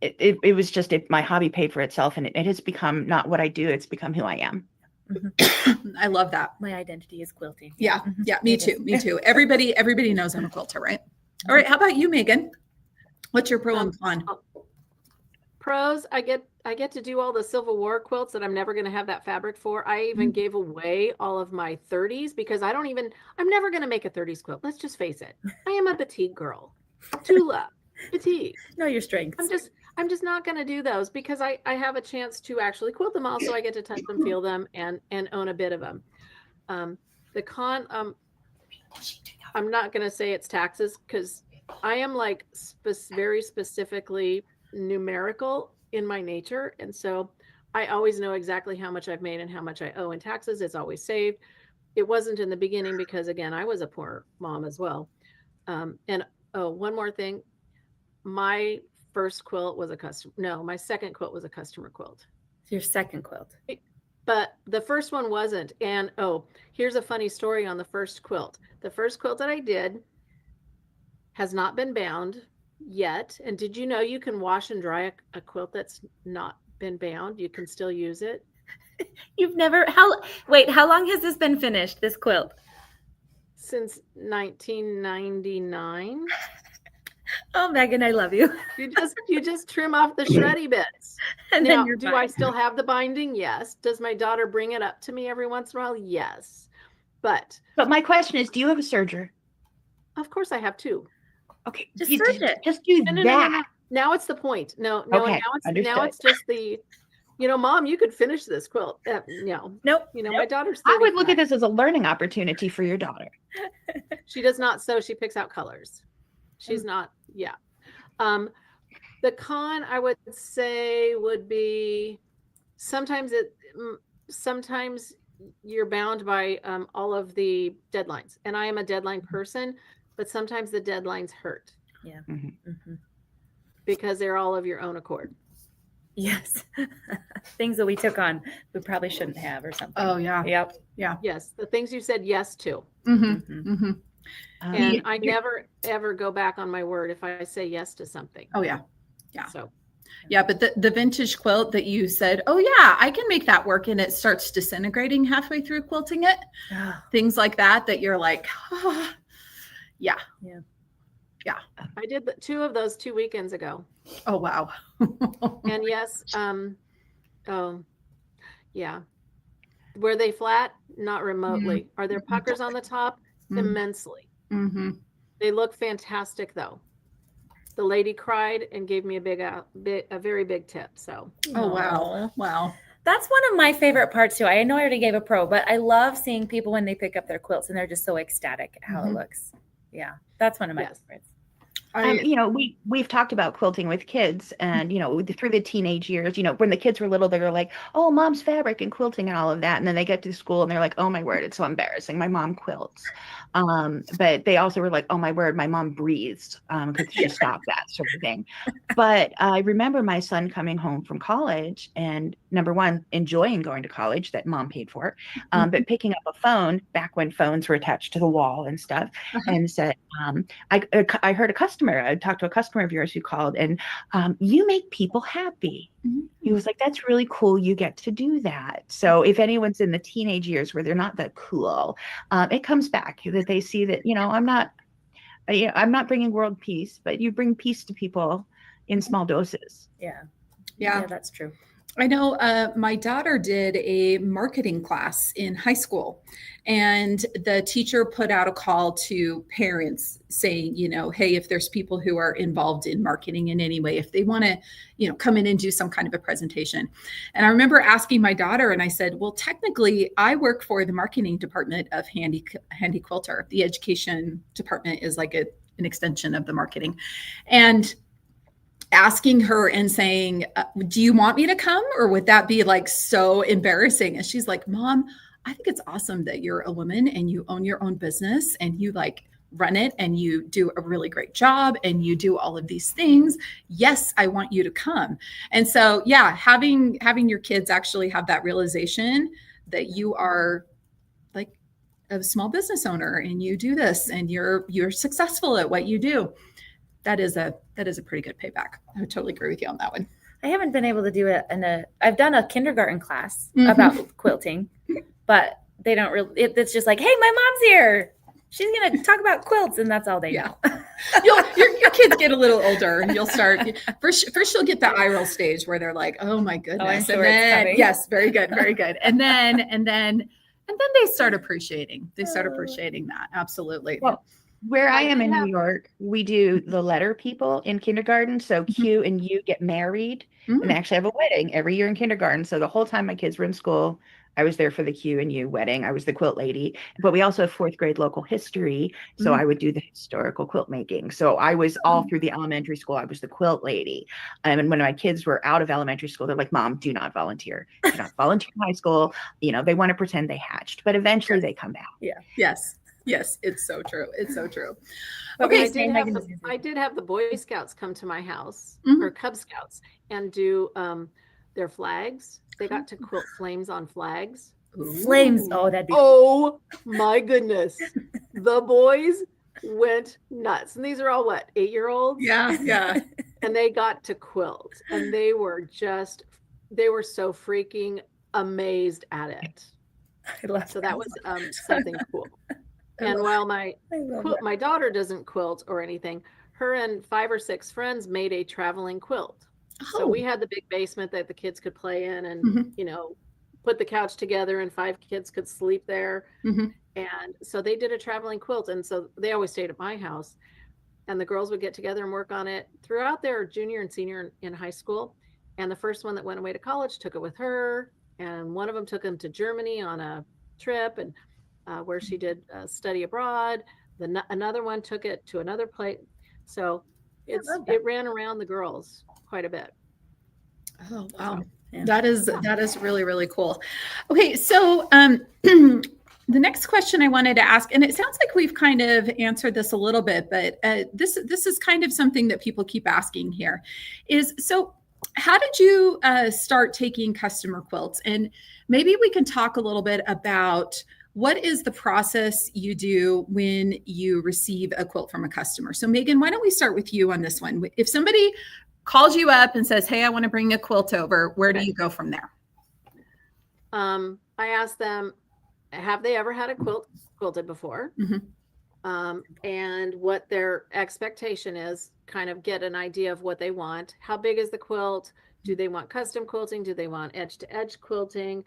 it was just my hobby paid for itself, and it has become not what I do. It's become who I am. I love that. My identity is quilting. Yeah. Me too. Everybody knows I'm a quilter, right? All right. How about you, Megan? What's your pro and con? Pros, I get to do all the Civil War quilts that I'm never going to have that fabric for. I even gave away all of my 30s because I'm never going to make a 30s quilt. Let's just face it. I am a petite girl. Tula, petite. Know your strengths. I'm just not going to do those because I have a chance to actually quilt them all, so I get to touch them, feel them, and own a bit of them. The con, I'm not going to say it's taxes because I am like very specifically numerical in my nature, and so I always know exactly how much I've made and how much I owe in taxes. It's always saved. It wasn't in the beginning because, again, I was a poor mom as well. One more thing, my first quilt was my second quilt was a customer quilt. Your second quilt. But the first one wasn't. And here's a funny story on the first quilt. The first quilt that I did has not been bound yet. And did you know you can wash and dry a quilt that's not been bound? You can still use it. You've never, how long has this been finished, this quilt? Since 1999. Oh, Megan, I love you. You just trim off the shreddy bits. And now, then you're do fine. I still have the binding? Yes. Does my daughter bring it up to me every once in a while? Yes. But my question is, do you have a serger? Of course I have two. Okay. Just you search it. Just do No. that. Now it's the point. No, Okay, now it's just the, Mom, you could finish this quilt. No, Nope. my daughter's I would look 35. at this as a learning opportunity for your daughter. She does not sew. She picks out colors. She's not. Yeah. The con, I would say, would be sometimes sometimes you're bound by all of the deadlines, and I am a deadline person, but sometimes the deadlines hurt. Yeah. Mhm. Mhm. Because they're all of your own accord. Yes. Things that we took on we probably shouldn't have or something. Oh yeah. Yep. Yes, the things you said yes to. Mm-hmm. Mm-hmm. And I never ever go back on my word if I say yes to something. Oh yeah. Yeah. So Yeah, but the vintage quilt that you said, oh yeah, I can make that work, and it starts disintegrating halfway through quilting it. Things like that you're like, oh, yeah. Yeah. Yeah. I did 2 of those 2 weekends ago. Oh wow. And yes, oh yeah. Were they flat? Not remotely. Are there puckers on the top? Immensely. Mm-hmm. They look fantastic though. The lady cried and gave me a very big tip. So Oh wow. Wow. That's one of my favorite parts too. I know I already gave a pro, but I love seeing people when they pick up their quilts and they're just so ecstatic at how it looks. Yeah, that's one of my favorites. We've talked about quilting with kids, and through the teenage years, when the kids were little, they were like, "Oh, mom's fabric and quilting and all of that," and then they get to school and they're like, "Oh my word, it's so embarrassing. My mom quilts," but they also were like, "Oh my word, my mom breathes because she stopped that sort of thing." But I remember my son coming home from college and, number one, enjoying going to college that mom paid for, but picking up a phone back when phones were attached to the wall and stuff, and said, I heard a customer. I talked to a customer of yours who called, and you make people happy. He was like, "That's really cool. You get to do that." So if anyone's in the teenage years where they're not that cool, it comes back that they see that, I'm not bringing world peace, but you bring peace to people in small doses. Yeah, that's true. I know my daughter did a marketing class in high school, and the teacher put out a call to parents saying, hey, if there's people who are involved in marketing in any way, if they want to, come in and do some kind of a presentation. And I remember asking my daughter, and I said, well, technically I work for the marketing department of Handi Quilter. The education department is like an extension of the marketing. And asking her and saying, do you want me to come, or would that be like so embarrassing? And she's like, Mom, I think it's awesome that you're a woman and you own your own business and you like run it and you do a really great job and you do all of these things. Yes, I want you to come. And so, yeah, having your kids actually have that realization that you are like a small business owner and you do this and you're successful at what you do. That is a pretty good payback. I would totally agree with you on that one. I haven't been able to do it I've done a kindergarten class about quilting, but they don't really, it's just like, hey, my mom's here. She's going to talk about quilts, and that's all they know. Your kids get a little older and you'll start, first you'll get the eye roll stage where they're like, oh my goodness. And then, yes, very good, very good. And then they start appreciating. That. Absolutely. Well, where I am in New York, we do the letter people in kindergarten. So Q and U get married and they actually have a wedding every year in kindergarten. So the whole time my kids were in school, I was there for the Q and U wedding. I was the quilt lady, but we also have 4th grade local history. So I would do the historical quilt making. So I was all through the elementary school. I was the quilt lady. And when my kids were out of elementary school, they're like, Mom, do not volunteer. Do not volunteer in high school. They want to pretend they hatched, but eventually they come back. Yeah. Yes, it's so true. It's so true. Okay, I did have the Boy Scouts come to my house, or Cub Scouts, and do their flags. They got to quilt flames on flags. Flames. Oh, that'd be. Oh my goodness. The boys went nuts. And these are all 8-year-olds? Yeah. And they got to quilt, and they were so freaking amazed at it. So that was something cool. And while my daughter doesn't quilt or anything, her and 5 or 6 friends made a traveling quilt. So we had the big basement that the kids could play in and, put the couch together and 5 kids could sleep there. And so they did a traveling quilt. And so they always stayed at my house. and the girls would get together and work on it throughout their junior and senior in high school. And the first one that went away to college took it with her. And one of them took them to Germany on a trip, and where she did study abroad. Another one took it to another place. So it ran around the girls quite a bit. Oh, wow. So, yeah. That is really, really cool. Okay. So, the next question I wanted to ask, and it sounds like we've kind of answered this a little bit, but this is kind of something that people keep asking here is, so how did you start taking customer quilts? And maybe we can talk a little bit about what is the process you do when you receive a quilt from a customer. So Megan, why don't we start with you on this one? If somebody calls you up and says, hey, I want to bring a quilt over, where do you go from there? I asked them, have they ever had a quilt quilted before? And what their expectation is, kind of get an idea of what they want. How big is the quilt? Do they want custom quilting? Do they want edge to edge quilting?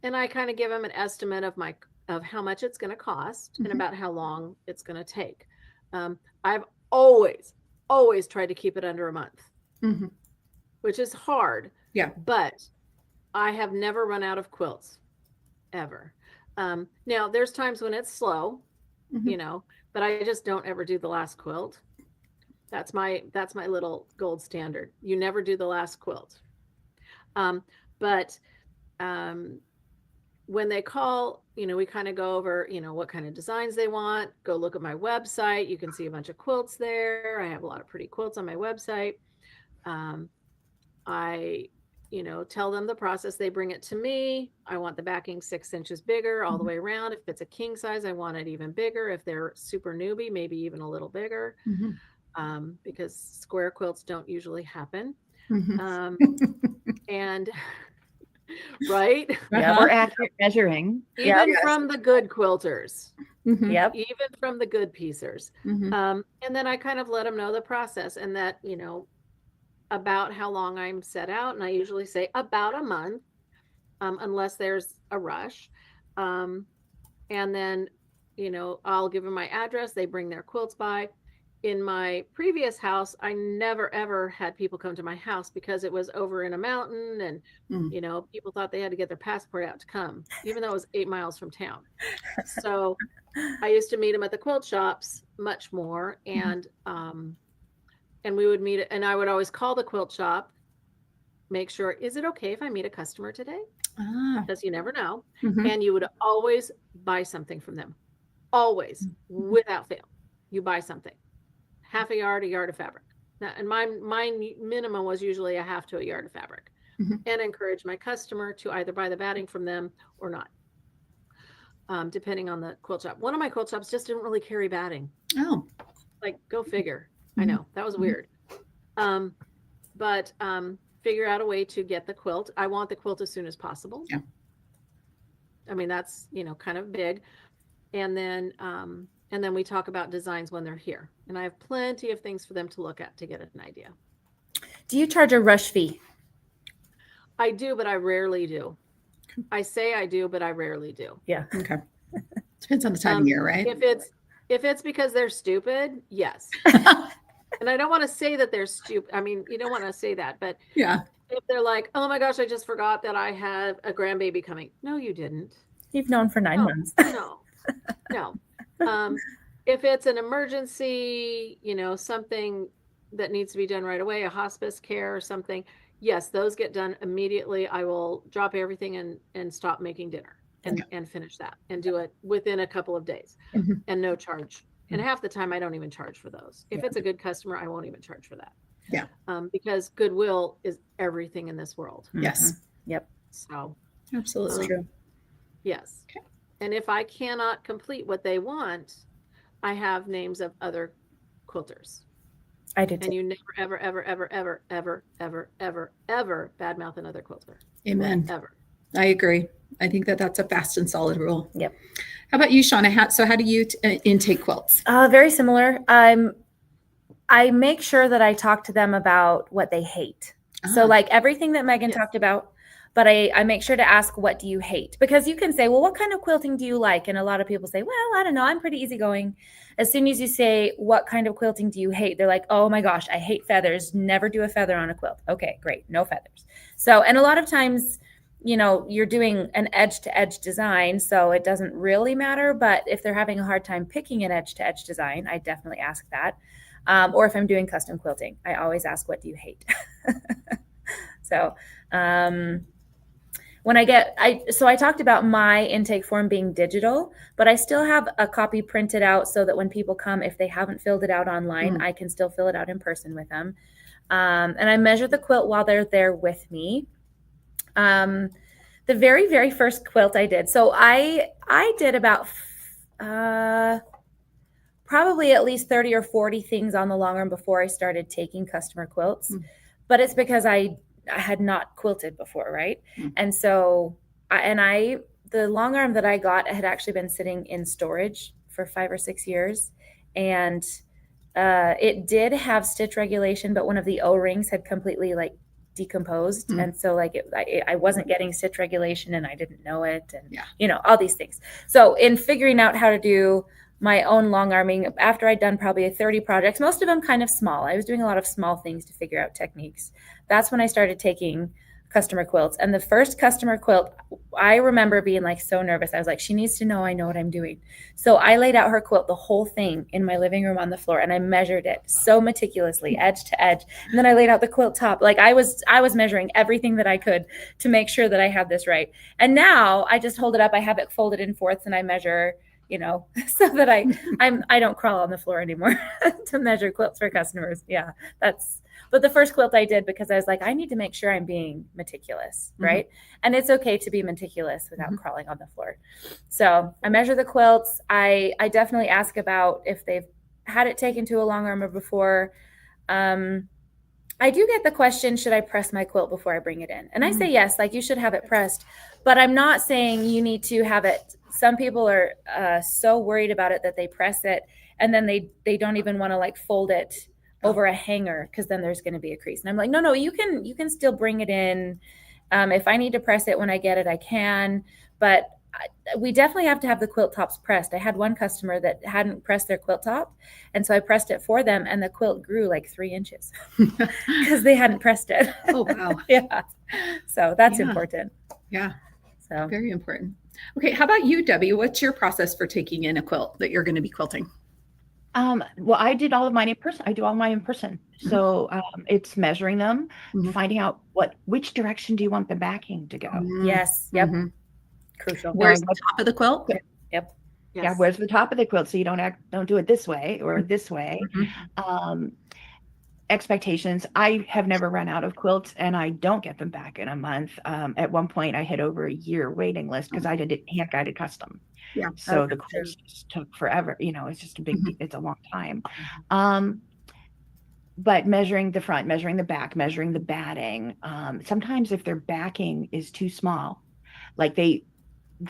And I kind of give them an estimate of how much it's going to cost and about how long it's going to take. I've always tried to keep it under a month, which is hard. Yeah. But I have never run out of quilts ever. Now there's times when it's slow, you know, but I just don't ever do the last quilt. That's my little gold standard. You never do the last quilt. But when they call, you know, we kind of go over, you know, what kind of designs they want. Go look at my website. You can see a bunch of quilts there. I have a lot of pretty quilts on my website. I, you know, tell them the process. They bring it to me. I want the backing 6 inches bigger all the way around. If it's a king size, I want it even bigger. If they're super newbie, maybe even a little bigger, because square quilts don't usually happen. And right. Or accurate measuring. Even from the good quilters. Yep. Even from the good piecers. And then I kind of let them know the process, and that, you know, about how long I'm set out. And I usually say about a month, unless there's a rush. And then, you know, I'll give them my address. They bring their quilts by. In my previous house, I never, ever had people come to my house because it was over in a mountain, and, you know, people thought they had to get their passport out to come, even though it was 8 miles from town. So I used to meet them at the quilt shops much more. And we would meet, and I would always call the quilt shop, make sure, is it okay if I meet a customer today? Because you never know. And you would always buy something from them. Always, without fail. You buy something. Half a yard of fabric. Now, and my minimum was usually a half to a yard of fabric. And encourage my customer to either buy the batting from them or not. Depending on the quilt shop. One of my quilt shops just didn't really carry batting. Oh. Like, go figure. I know, that was weird. But figure out a way to get the quilt. I want the quilt as soon as possible. Yeah. I mean, that's, you know, kind of big. And then we talk about designs when they're here. And I have plenty of things for them to look at to get an idea. Do you charge a rush fee? I do, but I rarely do. I say I do, but I rarely do. Yeah. Okay. Depends on the time of year, right? If it's because they're stupid, yes. And I don't want to say that they're stupid. I mean, you don't want to say that, but Yeah. if they're like, oh my gosh, I just forgot that I have a grandbaby coming. No, you didn't. You've known for 9 months. No. If it's an emergency, you know, something that needs to be done right away, a hospice care or something, yes, those get done immediately. I will drop everything and stop making dinner and finish that and do it within a couple of days and no charge. And half the time I don't even charge for those. If it's a good customer, I won't even charge for that. Yeah. Because goodwill is everything in this world. Yes. Yep. So Absolutely. True. yes. Okay. And if I cannot complete what they want, I have names of other quilters. I do And too. you never, ever, ever, ever, ever, ever, ever, ever, ever badmouth another quilter. Amen. Ever. I agree. I think that's a fast and solid rule. Yep. How about you, Shauna? How do you intake quilts? Very similar. I make sure that I talk to them about what they hate. So like everything that Megan Yes. talked about, but I make sure to ask, what do you hate? Because you can say, well, what kind of quilting do you like? And a lot of people say, well, I don't know, I'm pretty easygoing. As soon as you say, what kind of quilting do you hate? They're like, oh my gosh, I hate feathers. Never do a feather on a quilt. Okay, great. No feathers. So, and a lot of times, you know, you're doing an edge to edge design, so it doesn't really matter. But if they're having a hard time picking an edge to edge design, I definitely ask that. Or if I'm doing custom quilting, I always ask, what do you hate? So, when I talked about my intake form being digital, but I still have a copy printed out so that when people come, if they haven't filled it out online, I can still fill it out in person with them. And I measure the quilt while they're there with me. The very, very first quilt I did. So I did about probably at least 30 or 40 things on the Longarm before I started taking customer quilts. But it's because I had not quilted before, right? And so the Longarm that I got had actually been sitting in storage for 5 or 6 years. And it did have stitch regulation, but one of the O-rings had completely like decomposed. And so like I wasn't getting stitch regulation and I didn't know it. And, you know, all these things. So in figuring out how to do my own long arming, after I'd done probably 30 projects, most of them kind of small. I was doing a lot of small things to figure out techniques. That's when I started taking customer quilts. And the first customer quilt, I remember being like so nervous. I was like, she needs to know I know what I'm doing. So I laid out her quilt, the whole thing, in my living room on the floor, and I measured it so meticulously, edge to edge. And then I laid out the quilt top. Like I was measuring everything that I could to make sure that I had this right. And now I just hold it up. I have it folded in fourths and I measure, you know, so that I don't crawl on the floor anymore to measure quilts for customers. Yeah, but the first quilt I did because I was like, I need to make sure I'm being meticulous, right? And it's okay to be meticulous without crawling on the floor. So I measure the quilts. I definitely ask about if they've had it taken to a long armor before. I do get the question, should I press my quilt before I bring it in? And I say yes, like you should have it pressed, but I'm not saying you need to have it. Some people are so worried about it that they press it and then they don't even want to like fold it over a hanger because then there's going to be a crease. And I'm like, no, you can still bring it in. If I need to press it when I get it, I can. But we definitely have to have the quilt tops pressed. I had one customer that hadn't pressed their quilt top, and so I pressed it for them, and the quilt grew like 3 inches because they hadn't pressed it. Oh, wow. Yeah. So that's important. Yeah. So very important. Okay. How about you, Debbie? What's your process for taking in a quilt that you're going to be quilting? Well, I did all of mine in person. I do all mine in person. So it's measuring them, finding out which direction do you want the backing to go? Yes. Yep. Crucial. Where's the top of the quilt? Yep. Yes. Yeah, where's the top of the quilt? So you don't do it this way or this way. Expectations. I have never run out of quilts and I don't get them back in a month. At one point I hit over a year waiting list because I did it hand-guided custom. Yeah. So the quilts just took forever. You know, it's just it's a long time. But measuring the front, measuring the back, measuring the batting. Sometimes if their backing is too small, like they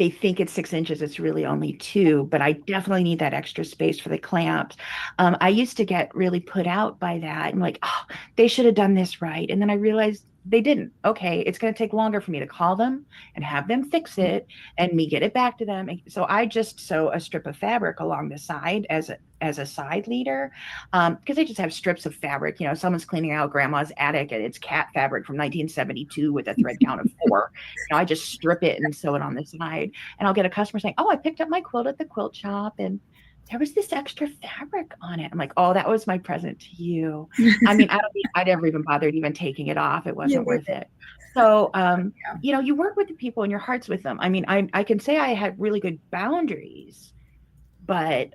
think it's 6 inches, it's really only 2, but I definitely need that extra space for the clamps. I used to get really put out by that and like, oh, they should have done this right. And then I realized they didn't. Okay, it's going to take longer for me to call them and have them fix it and me get it back to them. So I just sew a strip of fabric along the side as a side leader, because they just have strips of fabric. You know, someone's cleaning out grandma's attic and it's cat fabric from 1972 with a thread count of 4. You know, I just strip it and sew it on the side, and I'll get a customer saying, "Oh, I picked up my quilt at the quilt shop and there was this extra fabric on it." I'm like, "Oh, that was my present to you." I mean, I never even bothered even taking it off. It wasn't worth it. So, you know, you work with the people and your heart's with them. I mean, I can say I had really good boundaries, but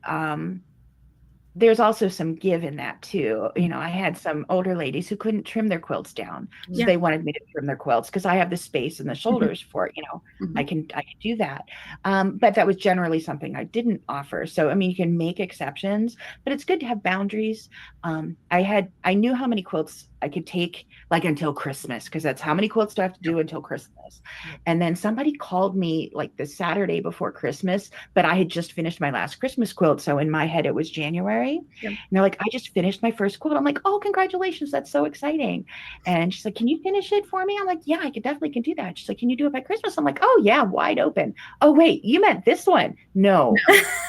there's also some give in that too. You know, I had some older ladies who couldn't trim their quilts down. So they wanted me to trim their quilts because I have the space and the shoulders for it. You know, I can do that. But that was generally something I didn't offer. So, I mean, you can make exceptions, but it's good to have boundaries. I knew how many quilts I could take like until Christmas, because that's how many quilts do I have to do until Christmas. And then somebody called me like the Saturday before Christmas, but I had just finished my last Christmas quilt. So in my head, it was January. February. Yep. And they're like, I just finished my first quilt. I'm like, oh, congratulations. That's so exciting. And she's like, can you finish it for me? I'm like, yeah, I definitely can do that. She's like, can you do it by Christmas? I'm like, oh yeah, wide open. Oh, wait, you meant this one. No.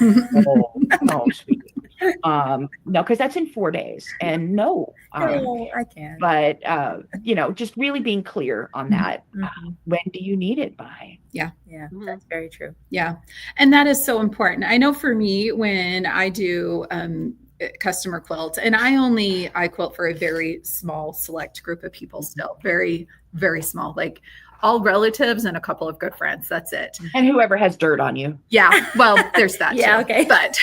Oh, sweetie. No, because that's in 4 days. And no, No, I can't. but just really being clear on that. When do you need it by? Yeah, that's very true. Yeah. And that is so important. I know for me, when I do customer quilt, and I quilt for a very small select group of people still, very, very small, like all relatives and a couple of good friends. That's it. And whoever has dirt on you. Yeah. Well, there's that. Yeah. Too. Okay. But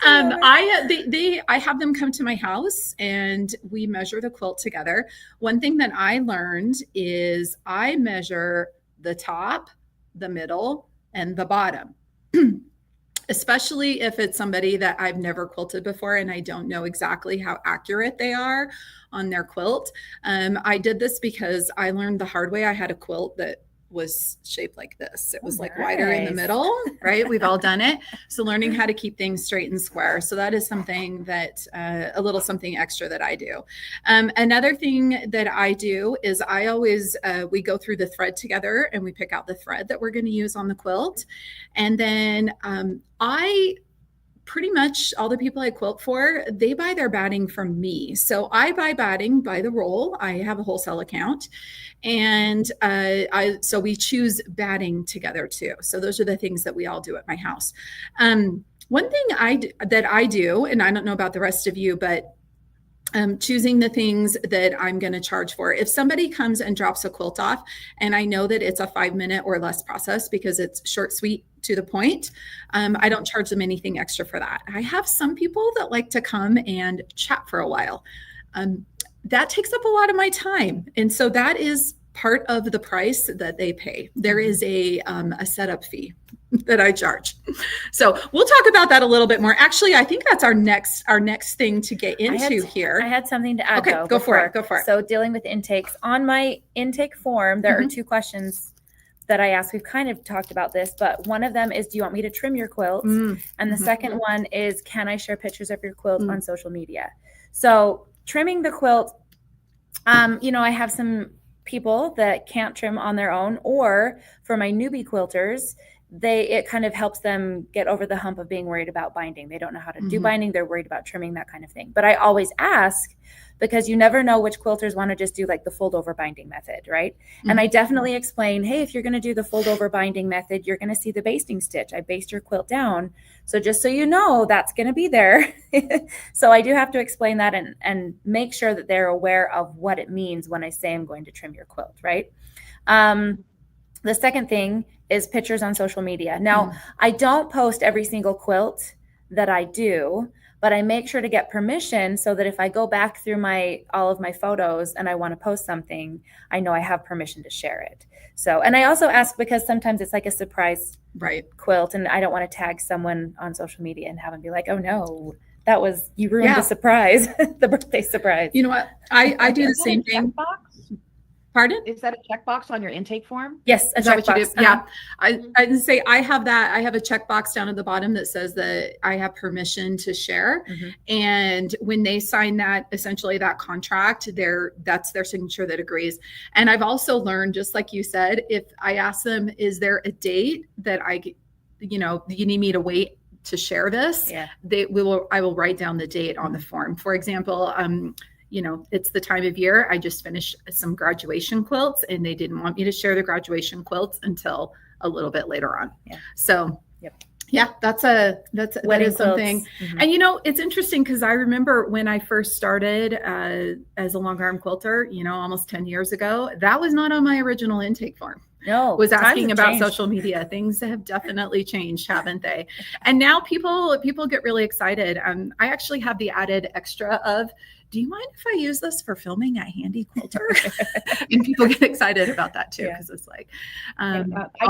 I have them come to my house and we measure the quilt together. One thing that I learned is I measure the top, the middle, and the bottom. Especially if it's somebody that I've never quilted before and I don't know exactly how accurate they are on their quilt. I did this because I learned the hard way. I had a quilt that was shaped like this. It was like wider in the middle, right? We've all done it. So learning how to keep things straight and square. So that is something that a little something extra that I do. Another thing that I do is I always, we go through the thread together and we pick out the thread that we're going to use on the quilt. And then I pretty much all the people I quilt for, they buy their batting from me. So I buy batting by the roll. I have a wholesale account, and so we choose batting together too. So those are the things that we all do at my house. One thing that I do, and I don't know about the rest of you, but choosing the things that I'm going to charge for. If somebody comes and drops a quilt off, and I know that it's a 5-minute or less process because it's short, sweet, to the point, I don't charge them anything extra for that. I have some people that like to come and chat for a while. That takes up a lot of my time. And so that is part of the price that they pay. There is a setup fee that I charge. So we'll talk about that a little bit more. Actually, I think that's our next thing to get into here. I had something to add. Okay, though, go for it. So dealing with intakes, on my intake form, there are 2 questions that I ask. We've kind of talked about this, but one of them is, do you want me to trim your quilt? And the second one is, can I share pictures of your quilt on social media? So trimming the quilt, I have some people that can't trim on their own, or for my newbie quilters, it kind of helps them get over the hump of being worried about binding. They don't know how to do binding. They're worried about trimming, that kind of thing. But I always ask, because you never know which quilters want to just do like the fold over binding method, right? And I definitely explain, hey, if you're going to do the fold over binding method, you're going to see the basting stitch. I baste your quilt down. So just so you know, that's going to be there. So I do have to explain that and make sure that they're aware of what it means when I say I'm going to trim your quilt, right? The second thing is pictures on social media. Now, I don't post every single quilt that I do, but I make sure to get permission so that if I go back through all of my photos and I want to post something, I know I have permission to share it. So, and I also ask because sometimes it's like a surprise quilt, and I don't want to tag someone on social media and have them be like, oh no, you ruined the surprise, the birthday surprise. You know what? I do the same thing. Pardon? Is that a checkbox on your intake form? Yes, a checkbox. Yeah. I say I have that. I have a checkbox down at the bottom that says that I have permission to share. And when they sign that, essentially that contract, that's their signature that agrees. And I've also learned, just like you said, if I ask them, is there a date that you need me to wait to share this? Yeah. I will write down the date on the form. For example, it's the time of year. I just finished some graduation quilts and they didn't want me to share the graduation quilts until a little bit later on. Yeah. So yeah, that is something. And it's interesting because I remember when I first started as a Longarm quilter, almost 10 years ago, that was not on my original intake form. No, was asking about social media. Things have definitely changed, haven't they? And now people get really excited. I actually have the added extra of, do you mind if I use this for filming at Handi Quilter? And people get excited about that too, because it's like, I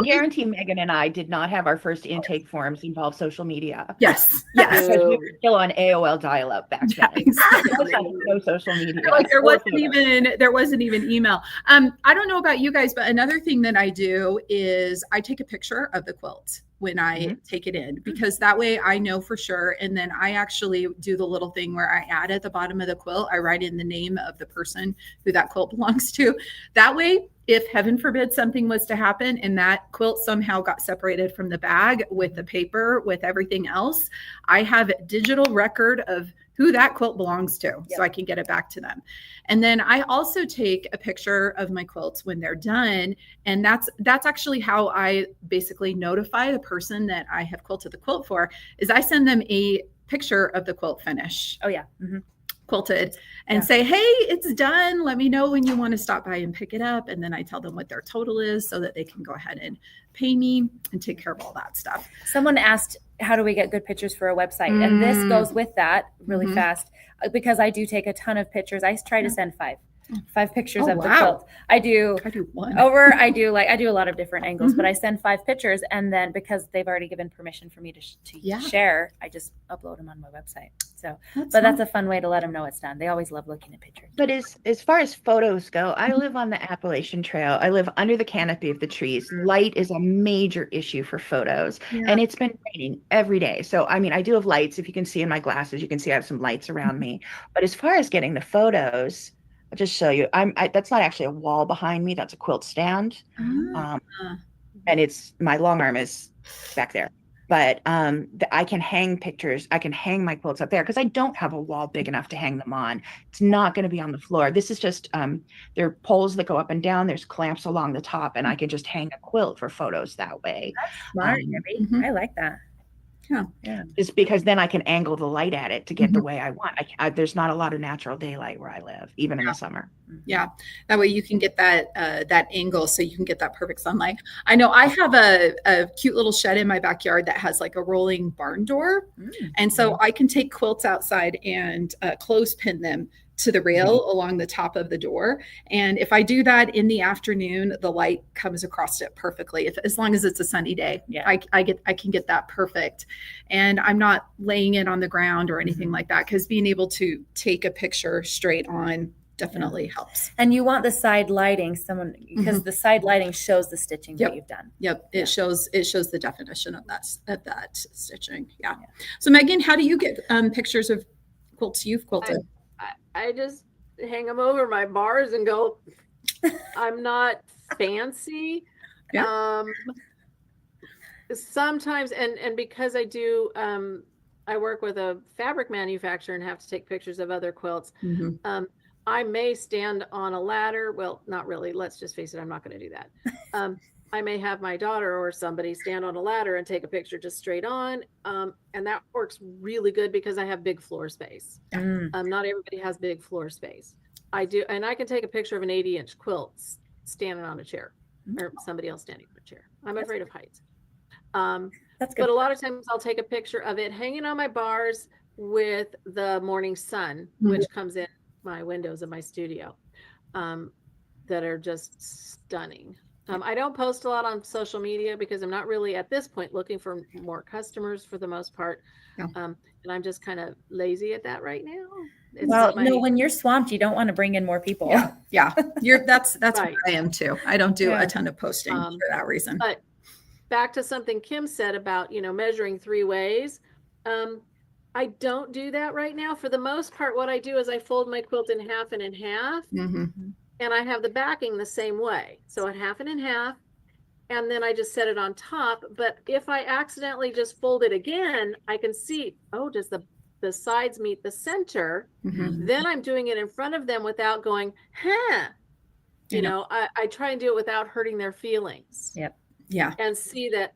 guarantee Megan and I did not have our first intake forms involve social media. Yes. Because we were still on AOL dial-up back then. Exactly. No social media. Like there wasn't even email. I don't know about you guys, but another thing that I do is I take a picture of the quilt when I take it in, because that way I know for sure. And then I actually do the little thing where I add at the bottom of the quilt, I write in the name of the person who that quilt belongs to. That way, if heaven forbid something was to happen and that quilt somehow got separated from the bag with the paper, with everything else, I have a digital record of who that quilt belongs to, so I can get it back to them. And then I also take a picture of my quilts when they're done. And that's actually how I basically notify the person that I have quilted the quilt for, is I send them a picture of the quilt finish. Oh yeah. Quilted, and say, hey, it's done. Let me know when you want to stop by and pick it up. And then I tell them what their total is so that they can go ahead and pay me and take care of all that stuff. Someone asked, how do we get good pictures for a website? And this goes with that really fast, because I do take a ton of pictures. I try to send five pictures of the quilt. I do one. I do a lot of different angles, but I send 5 pictures, and then because they've already given permission for me to share, I just upload them on my website. So, that's a fun way to let them know it's done. They always love looking at pictures. But as far as photos go, I live on the Appalachian Trail. I live under the canopy of the trees. Light is a major issue for photos, and it's been raining every day. So, I mean, I do have lights. If you can see in my glasses, you can see I have some lights around me. But as far as getting the photos, I'll just show you. That's not actually a wall behind me. That's a quilt stand. And it's my long arm is back there. But I can hang pictures. I can hang my quilts up there because I don't have a wall big enough to hang them on. It's not going to be on the floor. This is just there are poles that go up and down. There's clamps along the top, and I can just hang a quilt for photos that way. That's smart, Debbie. I like that. Yeah. Just because then I can angle the light at it to get the way I want. There's not a lot of natural daylight where I live, even in the summer. Yeah, that way you can get that angle, so you can get that perfect sunlight. I know I have a cute little shed in my backyard that has like a rolling barn door, and so I can take quilts outside and clothespin them to the rail along the top of the door. And if I do that in the afternoon, the light comes across it perfectly. As long as it's a sunny day, I can get that perfect. And I'm not laying it on the ground or anything like that, because being able to take a picture straight on definitely helps. And you want the side lighting, because the side lighting shows the stitching that you've done. It shows the definition of that stitching. Yeah. So Megan, how do you get pictures of quilts you've quilted? I just hang them over my bars and go. I'm not fancy. Sometimes, and because I do, I work with a fabric manufacturer and have to take pictures of other quilts. I may stand on a ladder. Well, not really. Let's just face it. I'm not going to do that. I may have my daughter or somebody stand on a ladder and take a picture just straight on. And that works really good because I have big floor space. Not everybody has big floor space. I do. And I can take a picture of an 80-inch quilt standing on a chair or somebody else standing on a chair. I'm afraid of heights. That's good. But a lot of times I'll take a picture of it hanging on my bars with the morning sun, which comes in my windows of my studio, that are just stunning. I don't post a lot on social media because I'm not really at this point looking for more customers for the most part. And I'm just kind of lazy at that right now. When you're swamped, you don't want to bring in more people. That's right. what I am too. I don't do a ton of posting for that reason. But back to something Kim said about, measuring 3 ways. I don't do that right now. For the most part, what I do is I fold my quilt in half and in half. And I have the backing the same way. So at half and in half, and then I just set it on top. But if I accidentally just fold it again, I can see, does the sides meet the center? Then I'm doing it in front of them without going, I try and do it without hurting their feelings. And see that,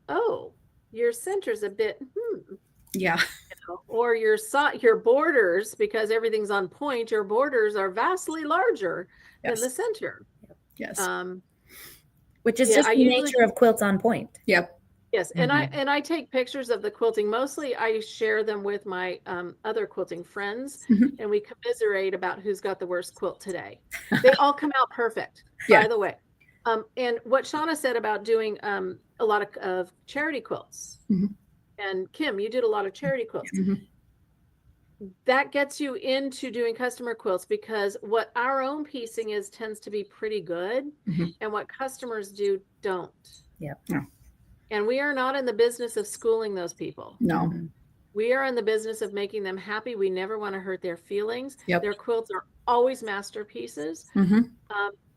your center's a bit, or your borders, because everything's on point, your borders are vastly larger than the center. Which is just the nature of quilts on point. Yes. And I take pictures of the quilting. Mostly I share them with my other quilting friends, and we commiserate about who's got the worst quilt today. They all come out perfect, by the way. And what Shauna said about doing a lot of charity quilts, and Kim, you did a lot of charity quilts. That gets you into doing customer quilts, because what our own piecing tends to be pretty good, and what customers do don't. And we are not in the business of schooling those people. No. We are in the business of making them happy. We never want to hurt their feelings. Yep. Their quilts are always masterpieces. Mm-hmm.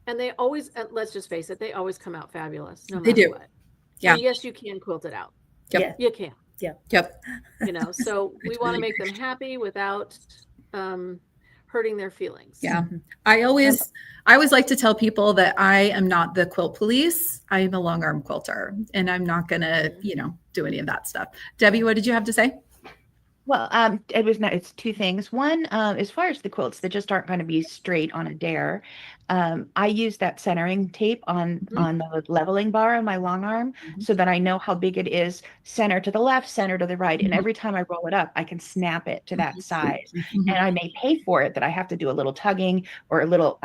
And they always, let's just face it, they always come out fabulous, no They matter do. what. Yeah. So yes, you can quilt it out. Yep. You can. Yep. You know, so we want totally to make agree. them happy without hurting their feelings. Yeah. I always like to tell people that I am not the quilt police. I am a long arm quilter, and I'm not going to, do any of that stuff. Debbie, what did you have to say? Well, it's two things. One, as far as the quilts that just aren't going to be straight on a dare, I use that centering tape on the leveling bar on my long arm so that I know how big it is, center to the left, center to the right. And every time I roll it up, I can snap it to that size. And I may pay for it that I have to do a little tugging or a little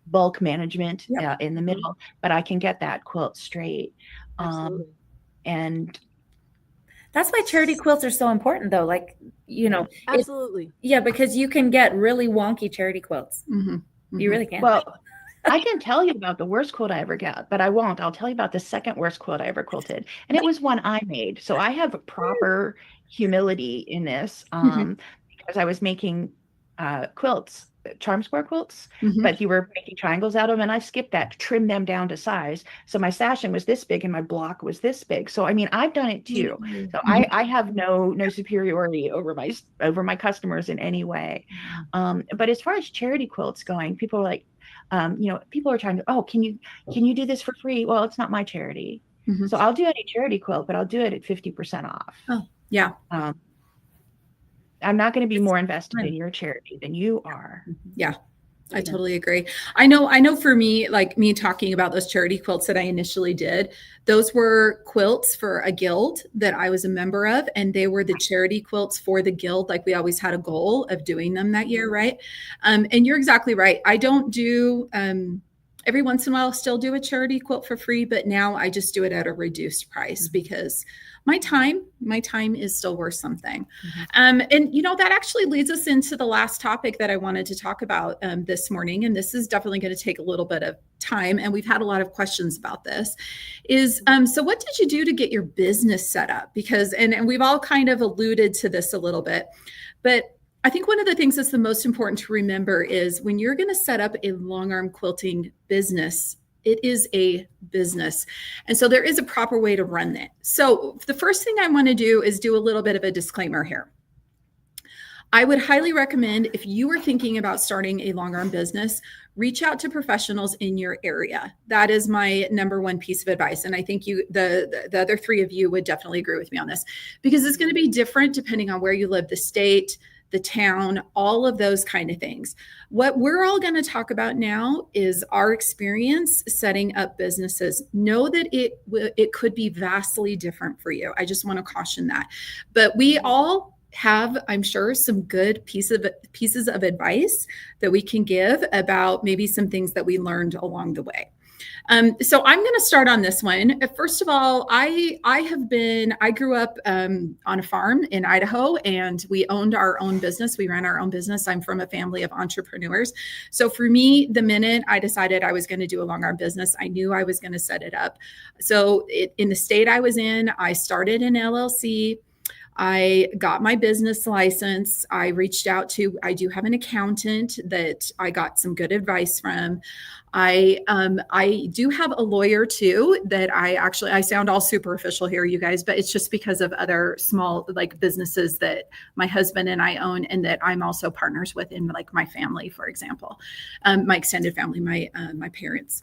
bulk management in the middle, but I can get that quilt straight. Absolutely. And that's why charity quilts are so important, though. Like, absolutely. Because you can get really wonky charity quilts. Mm-hmm. You really can. Well, I can tell you about the worst quilt I ever got, but I won't. I'll tell you about the second worst quilt I ever quilted. And it was one I made. So I have a proper humility in this because I was making quilts, charm square quilts, but you were making triangles out of them. And I skipped that to trim them down to size. So my sashing was this big and my block was this big. So, I mean, I've done it too. So I have no superiority over my customers in any way. But as far as charity quilts going, people are like, people are trying to, can you do this for free? Well, it's not my charity. So I'll do any charity quilt, but I'll do it at 50% off. Oh, yeah. I'm not going to be more invested in your charity than you are. Yeah, I totally agree. I know for me, like me talking about those charity quilts that I initially did, those were quilts for a guild that I was a member of, and they were the charity quilts for the guild. Like we always had a goal of doing them that year, right? And you're exactly right. I don't do, every once in a while I'll still do a charity quilt for free, but now I just do it at a reduced price because my time is still worth something. And that actually leads us into the last topic that I wanted to talk about this morning. And this is definitely going to take a little bit of time. And we've had a lot of questions about this is, so what did you do to get your business set up? Because, and we've all kind of alluded to this a little bit, but I think one of the things that's the most important to remember is when you're going to set up a long arm quilting business, it is a business. And so there is a proper way to run it. So the first thing I want to do is do a little bit of a disclaimer here. I would highly recommend if you are thinking about starting a long arm business, reach out to professionals in your area. That is my number one piece of advice. And I think the other three of you would definitely agree with me on this because it's going to be different depending on where you live, the state, the town, all of those kind of things. What we're all going to talk about now is our experience setting up businesses. Know that it could be vastly different for you. I just want to caution that. But we all have, I'm sure, some good pieces of advice that we can give about maybe some things that we learned along the way. So I'm going to start on this one. First of all, I grew up on a farm in Idaho, and we owned our own business. We ran our own business. I'm from a family of entrepreneurs. So for me, the minute I decided I was going to do a long arm business, I knew I was going to set it up. So in the state I was in, I started an LLC. I got my business license. I reached out to, I do have an accountant that I got some good advice from. I do have a lawyer too that I sound all super official here, you guys, but it's just because of other small like businesses that my husband and I own and that I'm also partners with in like my family, for example, my extended family, my parents.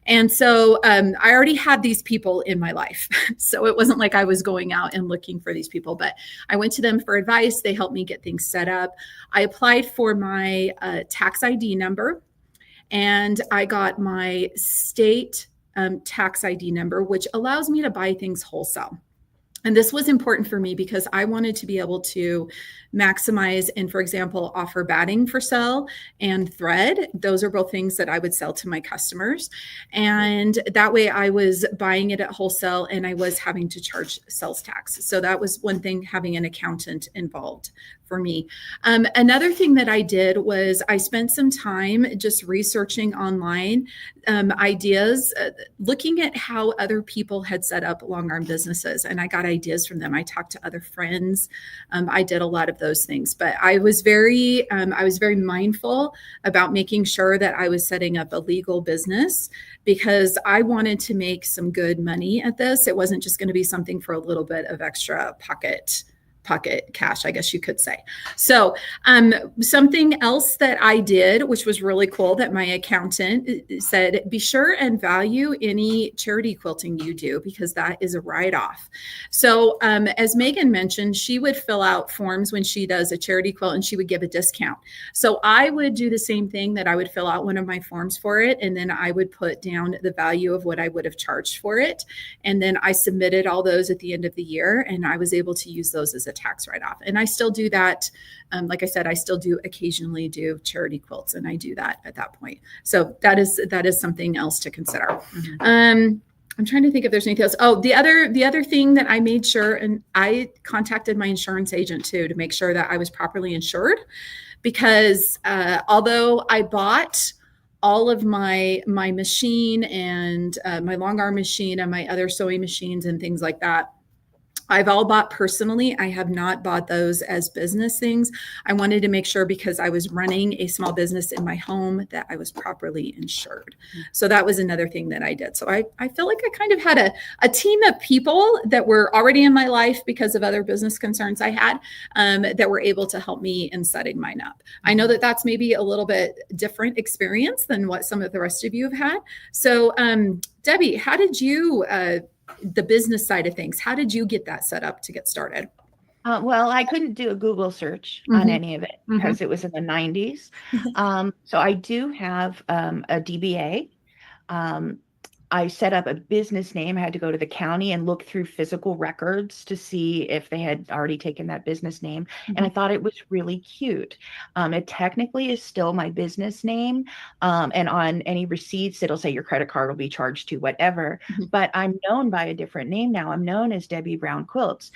And so I already had these people in my life. So it wasn't like I was going out and looking for these people, but I went to them for advice. They helped me get things set up. I applied for my tax ID number. And I got my state tax ID number, which allows me to buy things wholesale. And this was important for me because I wanted to be able to maximize and, for example, offer batting for sale and thread. Those are both things that I would sell to my customers. And that way I was buying it at wholesale and I was having to charge sales tax. So that was one thing, having an accountant involved for me. Another thing that I did was I spent some time just researching online ideas, looking at how other people had set up long arm businesses, and I got ideas from them. I talked to other friends. I did a lot of those things, but I was very mindful about making sure that I was setting up a legal business because I wanted to make some good money at this. It wasn't just going to be something for a little bit of extra pocket cash, I guess you could say. So something else that I did, which was really cool, that my accountant said, be sure and value any charity quilting you do because that is a write-off. So as Megan mentioned, she would fill out forms when she does a charity quilt and she would give a discount. So I would do the same thing, that I would fill out one of my forms for it, and then I would put down the value of what I would have charged for it. And then I submitted all those at the end of the year, and I was able to use those as a tax write-off. And I still do that. Like I said, I still do occasionally do charity quilts, and I do that at that point. So that is something else to consider. Mm-hmm. I'm trying to think if there's anything else. Oh, the other thing that I made sure, and I contacted my insurance agent too, to make sure that I was properly insured, because although I bought all of my machine and my long arm machine and my other sewing machines and things like that, I've all bought personally. I have not bought those as business things. I wanted to make sure, because I was running a small business in my home, that I was properly insured. So that was another thing that I did. So I feel like I kind of had a team of people that were already in my life because of other business concerns I had, that were able to help me in setting mine up. I know that that's maybe a little bit different experience than what some of the rest of you have had. So Debbie, how did you the business side of things, how did you get that set up to get started? Well, I couldn't do a Google search on any of it because it was in the 90s. So I do have a DBA. I set up a business name. I had to go to the county and look through physical records to see if they had already taken that business name. And I thought it was really cute. It technically is still my business name. And on any receipts, it'll say your credit card will be charged to whatever. But I'm known by a different name now. I'm known as Debbie Brown Quilts.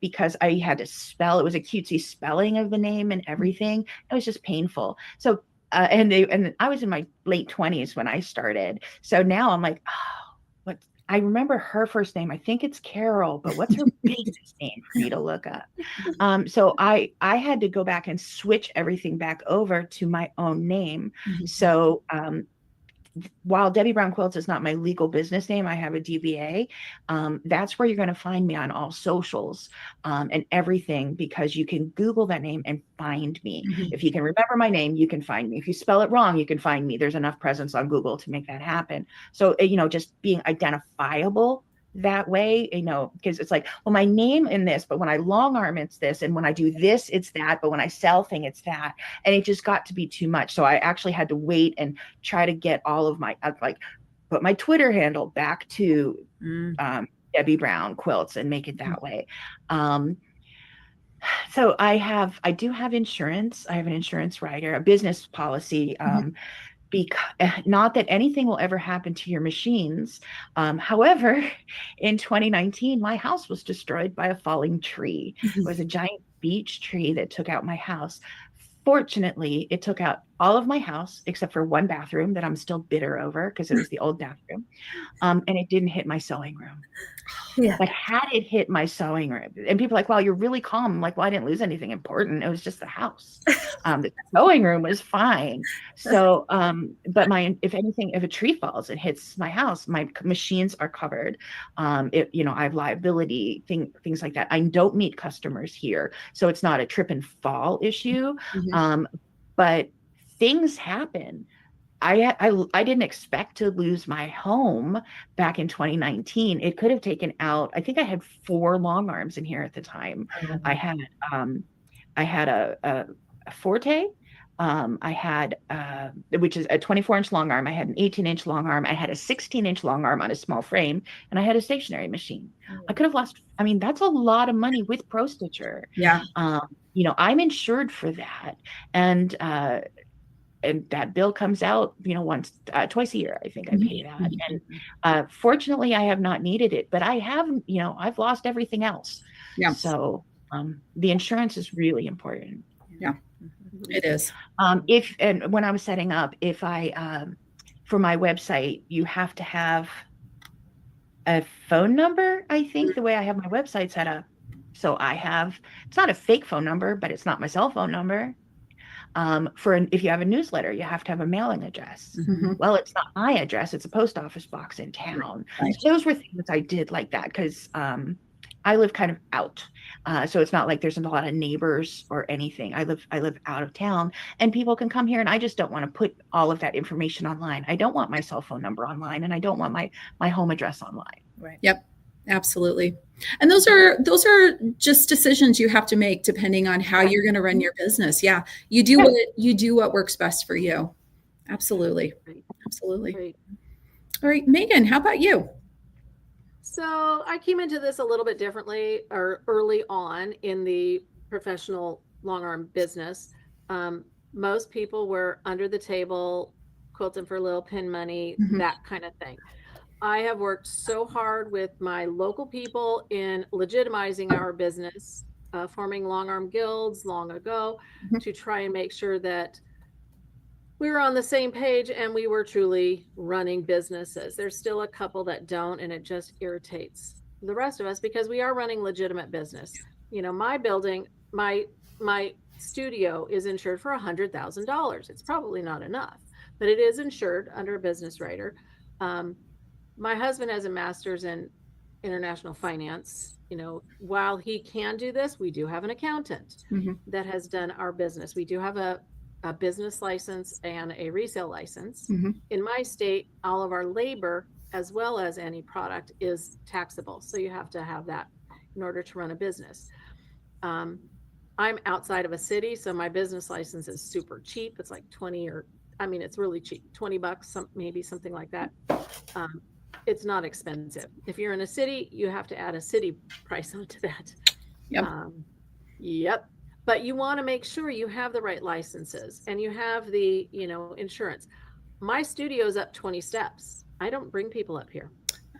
Because I had to spell, it was a cutesy spelling of the name and everything. It was just painful. So and I was in my late 20s when I started. So now I'm like, oh, I remember her first name. I think it's Carol, but what's her business name for me to look up? So I had to go back and switch everything back over to my own name. So while Debbie Brown Quilts is not my legal business name, I have a DBA. That's where you're going to find me on all socials and everything, because you can Google that name and find me. If you can remember my name, you can find me. If you spell it wrong, you can find me. There's enough presence on Google to make that happen. So, just being identifiable that way, because it's like, well, my name in this, but when I long arm, it's this. And when I do this, it's that. But when I sell thing, it's that. And it just got to be too much. So I actually had to wait and try to get all of my, put my Twitter handle back to Debbie Brown Quilts and make it that way. So I do have insurance. I have an insurance rider, a business policy, because not that anything will ever happen to your machines. However, in 2019, my house was destroyed by a falling tree. It was a giant beech tree that took out my house. Fortunately, it took out all of my house except for one bathroom that I'm still bitter over because it was the old bathroom. And it didn't hit my sewing room. Yeah. But had it hit my sewing room, and people are like, wow, you're really calm. I'm like, well, I didn't lose anything important. It was just the house. The sewing room was fine. So, but if a tree falls, it hits my house, my machines are covered. I have liability, things like that. I don't meet customers here. So it's not a trip and fall issue. But things happen. I didn't expect to lose my home back in 2019. It could have taken out, I think I had 4 long arms in here at the time. I had a Forte. I had, which is a 24-inch long arm. I had an 18-inch long arm. I had a 16-inch long arm on a small frame, and I had a stationary machine. I could have lost, that's a lot of money with Pro Stitcher. Yeah. I'm insured for that. And that bill comes out, twice a year. I think I pay that. And fortunately, I have not needed it, but I have, I've lost everything else. Yeah. So The insurance is really important. It is. When I was setting up, if I, for my website, you have to have a phone number, I think, the way I have my website set up. So it's not a fake phone number, but it's not my cell phone number. If you have a newsletter, you have to have a mailing address. Mhm. Well, it's not my address, it's a post office box in town. Right. So those were things I did like that because I live kind of out. So it's not like there's a lot of neighbors or anything. I live out of town, and people can come here, and I just don't want to put all of that information online. I don't want my cell phone number online, and I don't want my home address online. Right. Yep. Absolutely. And those are just decisions you have to make depending on how you're going to run your business. Yeah. You do what works best for you. Absolutely. Right. Absolutely. Right. All right, Megan, how about you? So I came into this a little bit differently or early on in the professional long arm business. Most people were under the table, quilting for a little pin money, Mhm. that kind of thing. I have worked so hard with my local people in legitimizing our business, forming long arm guilds long ago Mhm. to try and make sure that we were on the same page and we were truly running businesses. There's still a couple that don't, and it just irritates the rest of us because we are running legitimate business. You know, my building, my studio is insured for $100,000. It's probably not enough, but it is insured under a business writer. My husband has a master's in international finance. You know, while he can do this, we do have an accountant Mhm. that has done our business. We do have a business license and a resale license. Mhm. In my state, all of our labor, as well as any product, is taxable. So you have to have that in order to run a business. I'm outside of a city, so my business license is super cheap. It's like it's really cheap, $20, maybe something like that. It's not expensive. If you're in a city, you have to add a city price onto that. Yep. Yep. But you want to make sure you have the right licenses and you have the, insurance. My studio's up 20 steps. I don't bring people up here.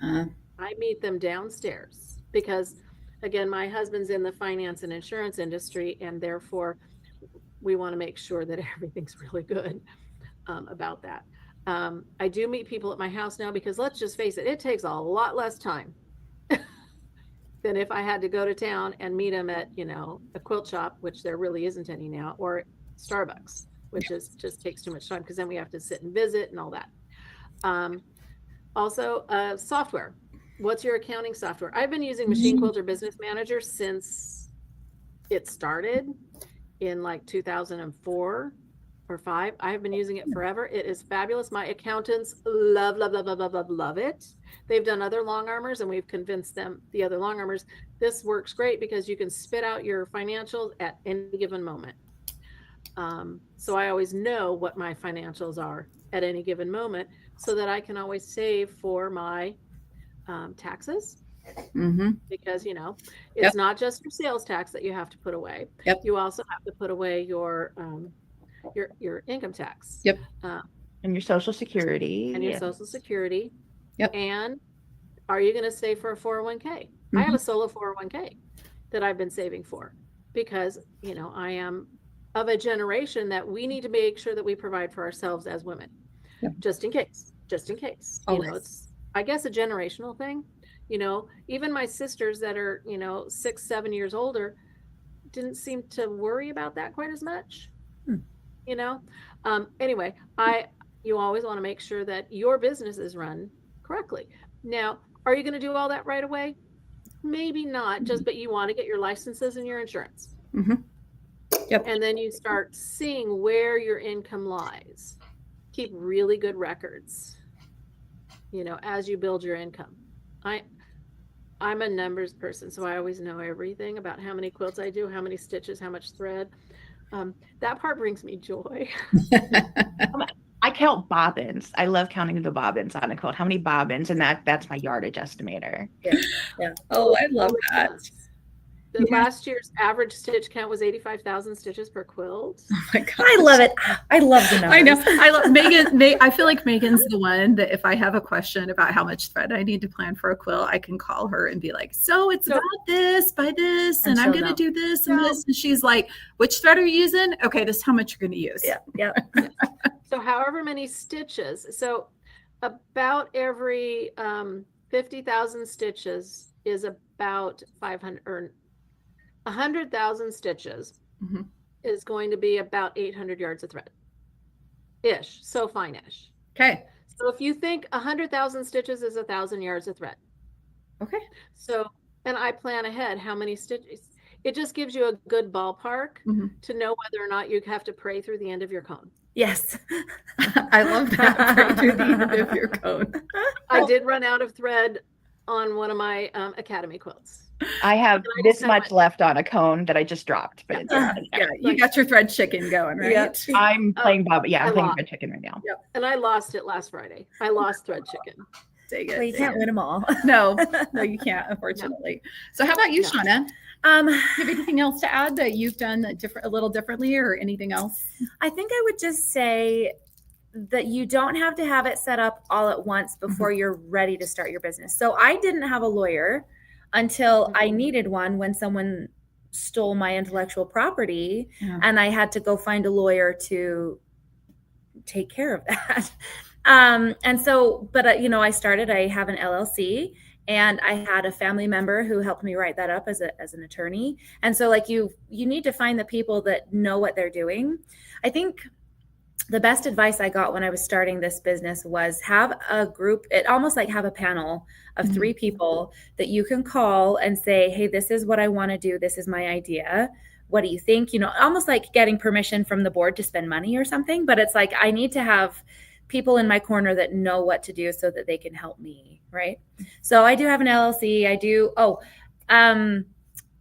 I meet them downstairs because, again, my husband's in the finance and insurance industry, and therefore we want to make sure that everything's really good about that. I do meet people at my house now because, let's just face it takes a lot less time than if I had to go to town and meet them at, a quilt shop, which there really isn't any now, or Starbucks, which just takes too much time because then we have to sit and visit and all that. Also, software. What's your accounting software? I've been using Machine Quilter Business Manager since it started in like 2004 or 5. I've been using it forever. It is fabulous. My accountants love it. They've done other long armors, and we've convinced them, the other long armors, this works great because you can spit out your financials at any given moment. So I always know what my financials are at any given moment so that I can always save for my taxes. Mm-hmm. Because, it's not just your sales tax that you have to put away. Yep. You also have to put away your income tax. Yep. And your Social Security. And your Social Security. Yep. And are you going to save for a 401k? Mm-hmm. I have a solo 401k that I've been saving for because, I am of a generation that we need to make sure that we provide for ourselves as women. Yep. Just in case. Always. It's, I guess, a generational thing. Even my sisters that are, 6-7 years older didn't seem to worry about that quite as much. Anyway, you always want to make sure that your business is run correctly. Now, are you going to do all that right away? Maybe not, but you want to get your licenses and your insurance. Mm-hmm. Yep. And then you start seeing where your income lies. Keep really good records, as you build your income. I'm a numbers person, so I always know everything about how many quilts I do, how many stitches, how much thread. That part brings me joy. I count bobbins. I love counting the bobbins on a quilt. How many bobbins? And that's my yardage estimator. Yeah. Oh, I love that. The last year's average stitch count was 85,000 stitches per quilt. Oh my gosh. I love it. I love the numbers. I know. I love Megan. I feel like Megan's the one that if I have a question about how much thread I need to plan for a quilt, I can call her and be like, so it's about this by this, and I'm she'll going to know. do this and this. And she's like, which thread are you using? Okay, this is how much you're going to use. Yeah. So however many stitches, so about every 50,000 stitches is about 500 or 100,000 stitches Mhm. is going to be about 800 yards of thread ish. So fine-ish. Okay. So if you think 100,000 stitches is 1,000 yards of thread. Okay. So, and I plan ahead how many stitches. It just gives you a good ballpark Mhm. to know whether or not you have to pray through the end of your cone. Yes. I love that. Right through the end of your cone. I did run out of thread on one of my Academy quilts. I have And I this just much went- left on a cone that I just dropped, but it's Yeah, you got your thread chicken going, right? Yeah. I'm playing Bob. Yeah, I I'm playing lost. Red Chicken right now. And I lost it last Friday. I lost thread chicken. Dang it, Well, you dang can't it. win them all. No, you can't, unfortunately. So how about you, No. Shauna? Um, Do you have anything else to add that you've done a little differently or anything else? I think I would just say that you don't have to have it set up all at once before you're ready to start your business. So I didn't have a lawyer until I needed one when someone stole my intellectual property, Yeah. and I had to go find a lawyer to take care of that. And so, but I have an LLC, and I had a family member who helped me write that up as an attorney. And so like you need to find the people that know what they're doing. I think the best advice I got when I was starting this business was have a group, almost like have a panel of 3 people that you can call and say, hey, this is what I want to do. This is my idea. What do you think? Almost like getting permission from the board to spend money or something. But it's like, I need to have people in my corner that know what to do so that they can help me. Right. So I do have an LLC.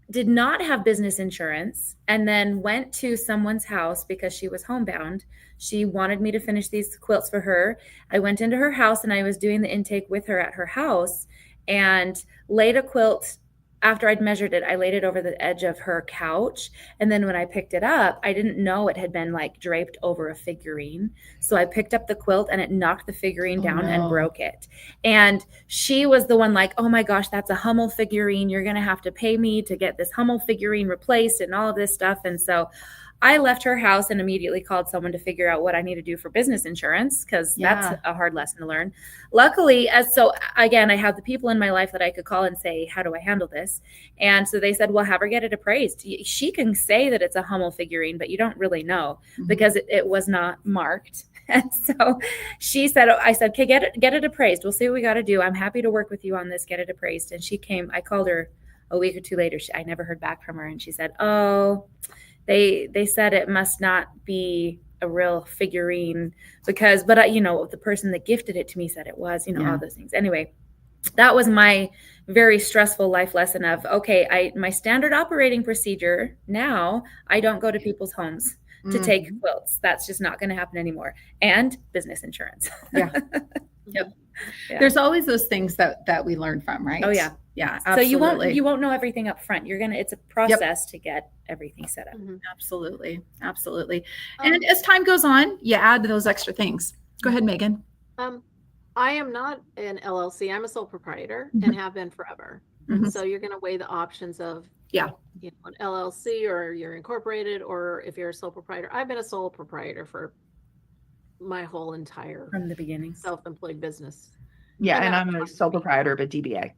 Did not have business insurance, and then went to someone's house because she was homebound. She wanted me to finish these quilts for her. I went into her house and I was doing the intake with her at her house, and laid a quilt. After I'd measured it, I laid it over the edge of her couch. And then when I picked it up, I didn't know it had been like draped over a figurine. So I picked up the quilt and it knocked the figurine down and broke it. And she was the one like, oh my gosh, that's a Hummel figurine. You're going to have to pay me to get this Hummel figurine replaced and all of this stuff. And so I left her house and immediately called someone to figure out what I need to do for business insurance, because that's a hard lesson to learn. Luckily, again, I have the people in my life that I could call and say, how do I handle this? And so they said, well, have her get it appraised. She can say that it's a Hummel figurine, but you don't really know because it was not marked. And so she said, I said, okay, get it appraised. We'll see what we got to do. I'm happy to work with you on this. Get it appraised. And she came, I called her a week or 2 later. I never heard back from her. And she said, oh, they said it must not be a real figurine but the person that gifted it to me said it was, all those things. Anyway, that was my very stressful life lesson of, okay, my standard operating procedure now, I don't go to people's homes to take quilts. That's just not going to happen anymore. And business insurance. Yeah. Yep. Yeah. There's always those things that we learn from, right? Oh yeah. Yeah. Absolutely. So you won't know everything up front. It's a process to get everything set up. Absolutely. Absolutely. And as time goes on, you add those extra things. Go ahead, Megan. I am not an LLC. I'm a sole proprietor and have been forever. So you're going to weigh the options of an LLC, or you're incorporated, or if you're a sole proprietor. I've been a sole proprietor for my whole entire from the beginning self-employed business. Yeah, and I'm a sole proprietor, but DBA.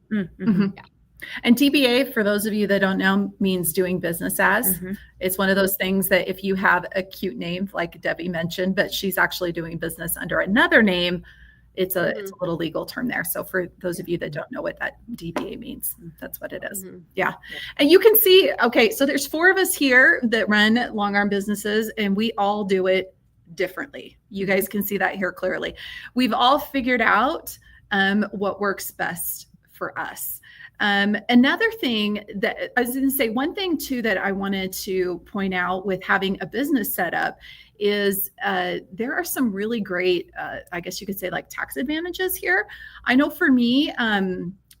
And DBA, for those of you that don't know, means doing business as. It's one of those things that if you have a cute name, like Debbie mentioned, but she's actually doing business under another name, it's a little legal term there. So for those of you that don't know what that DBA means, that's what it is. Yeah. And you can see, okay, so there's 4 of us here that run Longarm businesses, and we all do it differently. You guys can see that here clearly. We've all figured out what works best for us. Another thing that I was going to say, one thing too that I wanted to point out with having a business set up is there are some really great, I guess you could say, like tax advantages here. I know for me,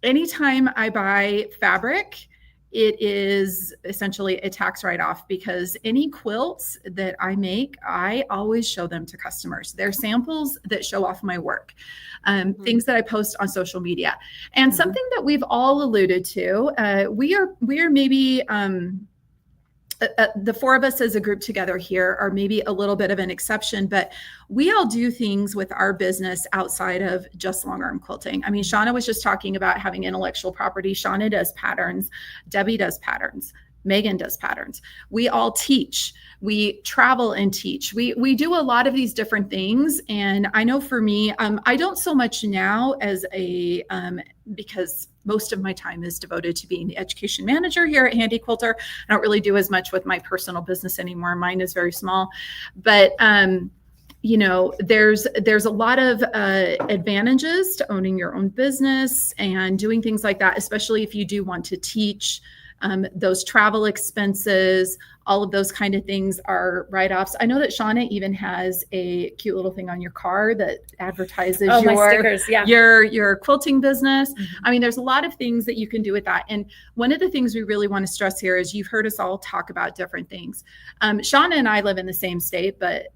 anytime I buy fabric, it is essentially a tax write-off, because any quilts that I make, I always show them to customers. They're samples that show off my work, things that I post on social media. And something that we've all alluded to, we are maybe the four of us as a group together here are maybe a little bit of an exception, but we all do things with our business outside of just long arm quilting. I mean, Shauna was just talking about having intellectual property. Shauna does patterns. Debbie does patterns. Megan does patterns. We all teach. We travel and teach. We do a lot of these different things. And I know for me, I don't so much now as a, because most of my time is devoted to being the education manager here at Handi Quilter. I don't really do as much with my personal business anymore. Mine is very small, but you know, there's a lot of advantages to owning your own business and doing things like that, especially if you do want to teach. Those travel expenses, all of those kind of things are write-offs. I know that Shauna even has a cute little thing on your car that advertises my stickers, your quilting business. I mean, there's a lot of things that you can do with that. And one of the things we really want to stress here is you've heard us all talk about different things. Shauna and I live in the same state, but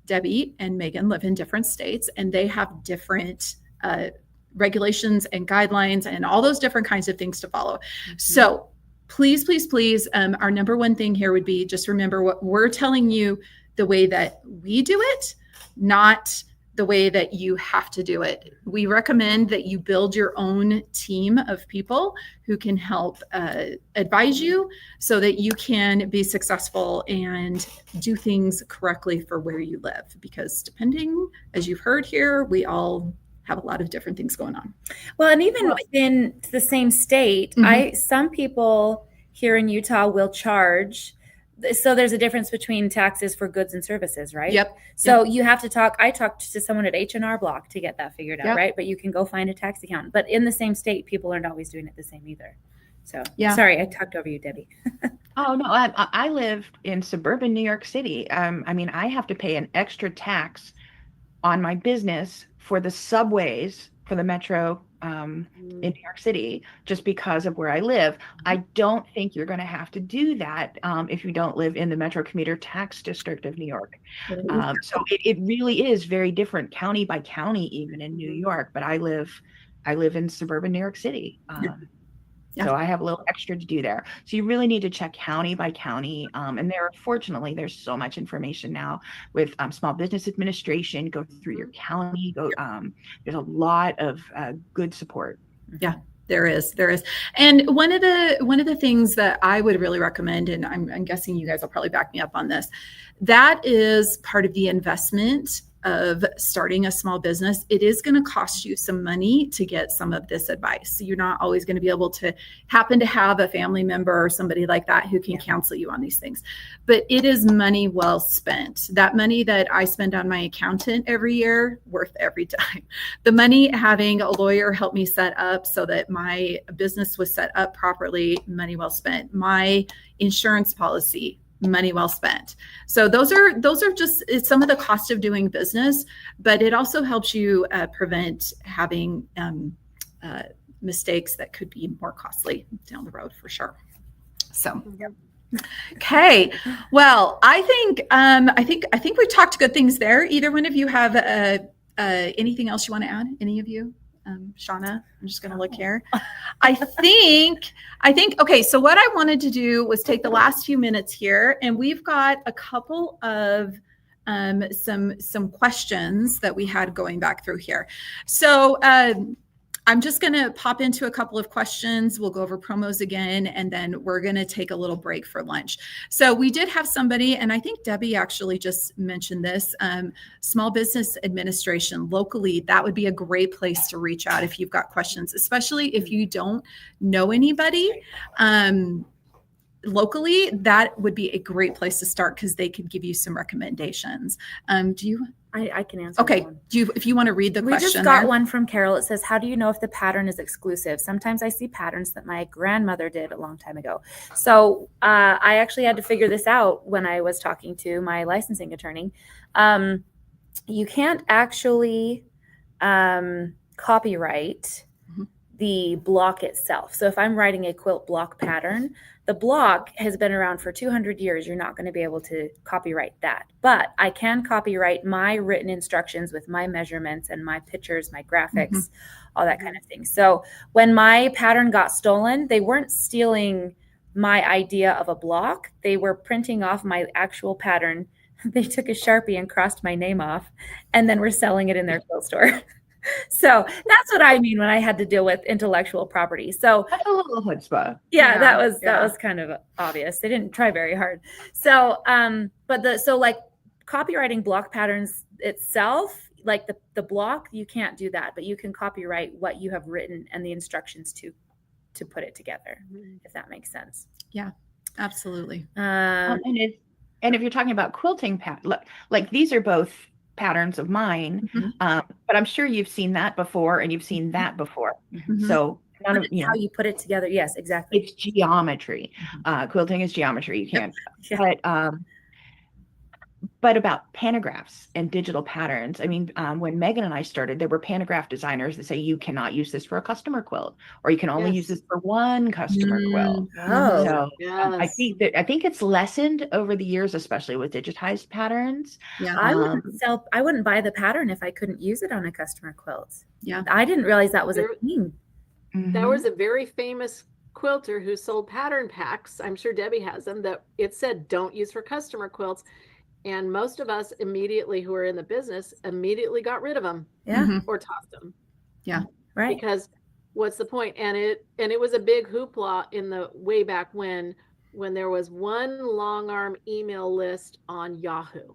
Debbie and Megan live in different states, and they have different regulations and guidelines and all those different kinds of things to follow. So please, please, please, our number one thing here would be just remember what we're telling you, the way that we do it, not the way that you have to do it. We recommend that you build your own team of people who can help advise you so that you can be successful and do things correctly for where you live. Because depending, as you've heard here, we all have a lot of different things going on. Well, and even within the same state, some people here in Utah will charge. So there's a difference between taxes for goods and services, right? Yep. So you have to talk. I talked to someone at H&R Block to get that figured out, right? But you can go find a tax accountant. But in the same state, people aren't always doing it the same either. So sorry, I talked over you, Debbie. Oh, no, I live in suburban New York City. I mean, I have to pay an extra tax on my business for the subways for the metro in New York City, just because of where I live. I don't think you're going to have to do that if you don't live in the Metro Commuter Tax District of New York. So it really is very different county by county, even in New York. But I live in suburban New York City. So I have a little extra to do there. So you really need to check county by county. And fortunately, there's so much information now with Small Business Administration. Go through your county. There's a lot of good support. Yeah, there is. And one of the things that I would really recommend, and I'm guessing you guys will probably back me up on this, that is part of the investment of starting a small business. It is going to cost you some money to get some of this advice. So you're not always going to be able to happen to have a family member or somebody like that who can counsel you on these things. But it is money well spent. That money that I spend on my accountant every year, worth every dime. The money having a lawyer help me set up so that my business was set up properly, money well spent. My insurance policy, money well spent. So those are just some of the cost of doing business, but it also helps you prevent having mistakes that could be more costly down the road for sure. So, okay. Well, I think we talked good things there. Either one of you have anything else you want to add? Any of you? Shauna, I'm just going to look here. I think, okay. So what I wanted to do was take the last few minutes here, and we've got a couple of some questions that we had going back through here. So I'm just going to pop into a couple of questions. We'll go over promos again, and then we're going to take a little break for lunch. So we did have somebody, and I think Debbie actually just mentioned this, Small Business Administration locally. That would be a great place to reach out if you've got questions, especially if you don't know anybody. Locally, that would be a great place to start because they could give you some recommendations. Do you? I can answer. Okay. If you want to read the question. We just got one from Carol. It says, how do you know if the pattern is exclusive? Sometimes I see patterns that my grandmother did a long time ago. So I actually had to figure this out when I was talking to my licensing attorney. You can't actually copyright the block itself. So if I'm writing a quilt block pattern, the block has been around for 200 years. You're not going to be able to copyright that. But I can copyright my written instructions with my measurements and my pictures, my graphics, all that kind of thing. So when my pattern got stolen, they weren't stealing my idea of a block. They were printing off my actual pattern. They took a Sharpie and crossed my name off, and then were selling it in their quilt store. So that's what I mean when I had to deal with intellectual property. So That's a little chutzpah. yeah, that was kind of obvious. They didn't try very hard. So so like copywriting block patterns itself, like the block, you can't do that, but you can copyright what you have written and the instructions to put it together, if that makes sense. Yeah, absolutely. And if you're talking about quilting like these are both patterns of mine, but I'm sure you've seen that before and you've seen that before. So none of how you put it together. Yes, exactly. It's geometry. Quilting is geometry. You can't. But about pantographs and digital patterns, I mean, when Megan and I started, there were pantograph designers that say you cannot use this for a customer quilt, or you can only use this for one customer quilt. So I think it's lessened over the years, especially with digitized patterns. Yeah, I wouldn't buy the pattern if I couldn't use it on a customer quilt. Yeah, I didn't realize that was a thing. There was a very famous quilter who sold pattern packs. I'm sure Debbie has them, that it said don't use for customer quilts. And most of us immediately who are in the business immediately got rid of them or tossed them. Yeah. Right. Because what's the point? And it was a big hoopla in the way back when there was one Longarm email list on Yahoo.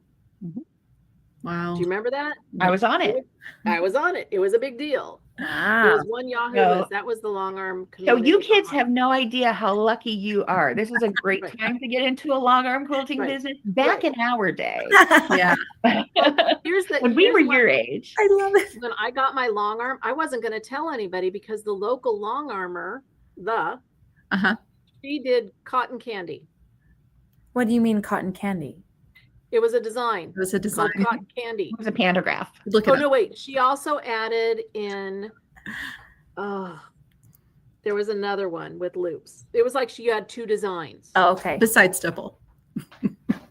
Wow. Do you remember that? I was on it. I was on it. It was a big deal. There was one Yahoo list. That was the Longarm community. So you kids have no idea how lucky you are. This is a great time to get into a Longarm quilting business back in our day. Yeah. When we were your age. I love it. When I got my Longarm, I wasn't going to tell anybody because the local Longarmer, she did cotton candy. What do you mean cotton candy? It was a design. It was a design. Called cotton candy. It was a pantograph. No, wait. She also added in, there was another one with loops. It was like she had two designs. Oh, okay. Besides stipple.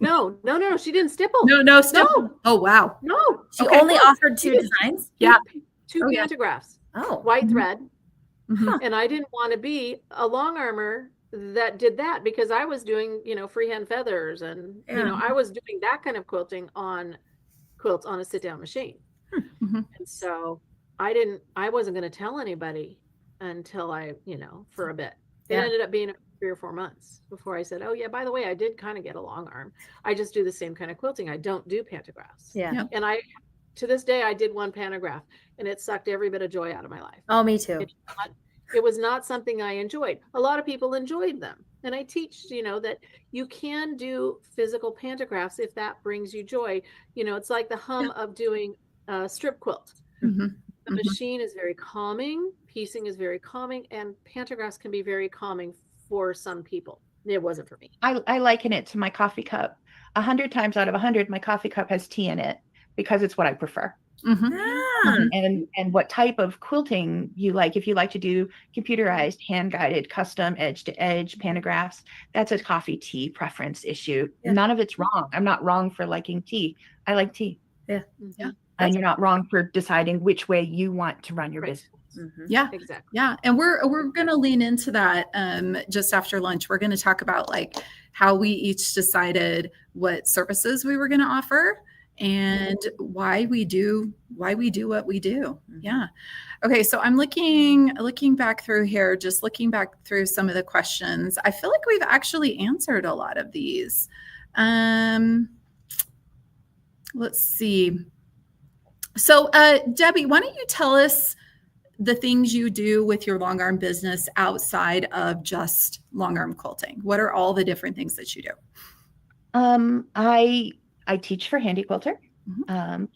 No. She didn't stipple. No stipple. No. Oh, wow. No. She only offered two designs? Yeah. Two pantographs. Oh. White thread. And I didn't want to be a Longarmer that did that because I was doing, freehand feathers and, I was doing that kind of quilting on quilts on a sit down machine. And so I wasn't going to tell anybody until for a bit. It ended up being 3 or 4 months before I said, oh yeah, by the way, I did kind of get a Longarm. I just do the same kind of quilting. I don't do pantographs. Yeah. And to this day, I did one pantograph and it sucked every bit of joy out of my life. Oh, me too. It was not something I enjoyed. A lot of people enjoyed them. And I teach, that you can do physical pantographs if that brings you joy. It's like the hum of doing a strip quilt. The machine is very calming. Piecing is very calming. And pantographs can be very calming for some people. It wasn't for me. I liken it to my coffee cup. 100 times out of 100, my coffee cup has tea in it because it's what I prefer. And what type of quilting you like. If you like to do computerized, hand-guided, custom edge-to-edge pantographs, that's a coffee tea preference issue. None of it's wrong. I'm not wrong for liking tea. I like tea. Yeah. And you're not wrong for deciding which way you want to run your business. Yeah, exactly. Yeah. And we're going to lean into that just after lunch. We're going to talk about like how we each decided what services we were going to offer and why we do what we do. Yeah. Okay. So I'm looking back through here, just looking back through some of the questions. I feel like we've actually answered a lot of these. Let's see. So Debbie, why don't you tell us the things you do with your Longarm business outside of just Longarm quilting? What are all the different things that you do? I teach for Handi Quilter. I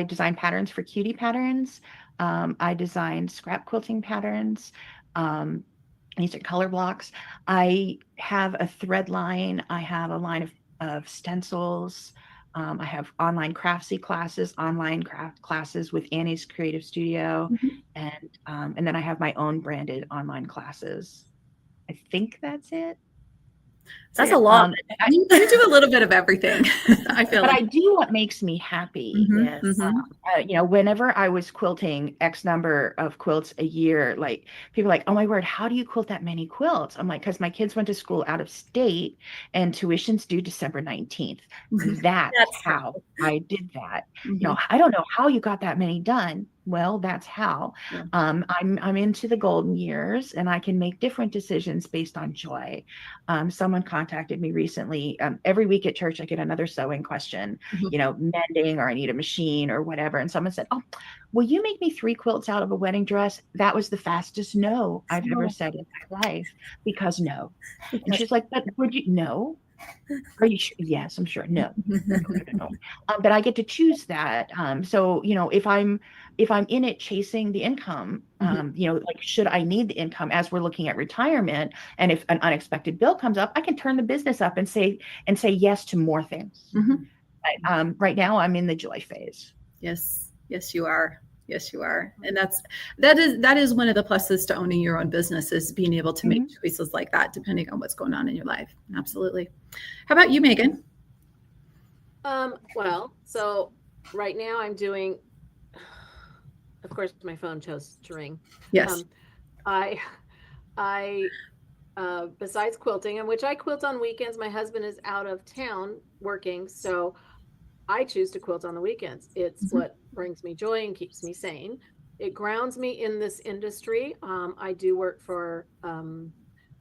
design patterns for cutie patterns. I design scrap quilting patterns. These are color blocks. I have a thread line. I have a line of stencils. I have online craftsy classes, online craft classes with Annie's Creative Studio, and then I have my own branded online classes. I think that's it. That's a lot. You do a little bit of everything. I feel But like. I do what makes me happy. Yes. Whenever I was quilting X number of quilts a year, like people are like, oh my word, how do you quilt that many quilts? I'm like, because my kids went to school out of state and tuition's due December 19th. That's how I did that. I don't know how you got that many done. Well, that's how. Yeah. I'm into the golden years, and I can make different decisions based on joy. Someone contacted me recently. Every week at church, I get another sewing question, mending, or I need a machine or whatever. And someone said, oh, will you make me 3 quilts out of a wedding dress? That was the fastest no I've ever said in my life, because no. And she's like, but would you? No. Are you sure? Yes, I'm sure. No. But I get to choose that. So, if I'm in it chasing the income, like, should I need the income as we're looking at retirement? And if an unexpected bill comes up, I can turn the business up and say yes to more things. Right now I'm in the joy phase. Yes, you are. Yes, you are. And that is one of the pluses to owning your own business, is being able to make choices like that, depending on what's going on in your life. Absolutely. How about you, Megan? Well, so right now I'm doing, of course, my phone chose to ring. Yes. I besides quilting, in which I quilt on weekends, my husband is out of town working, so I choose to quilt on the weekends. It's what brings me joy and keeps me sane. It grounds me in this industry. I do work for,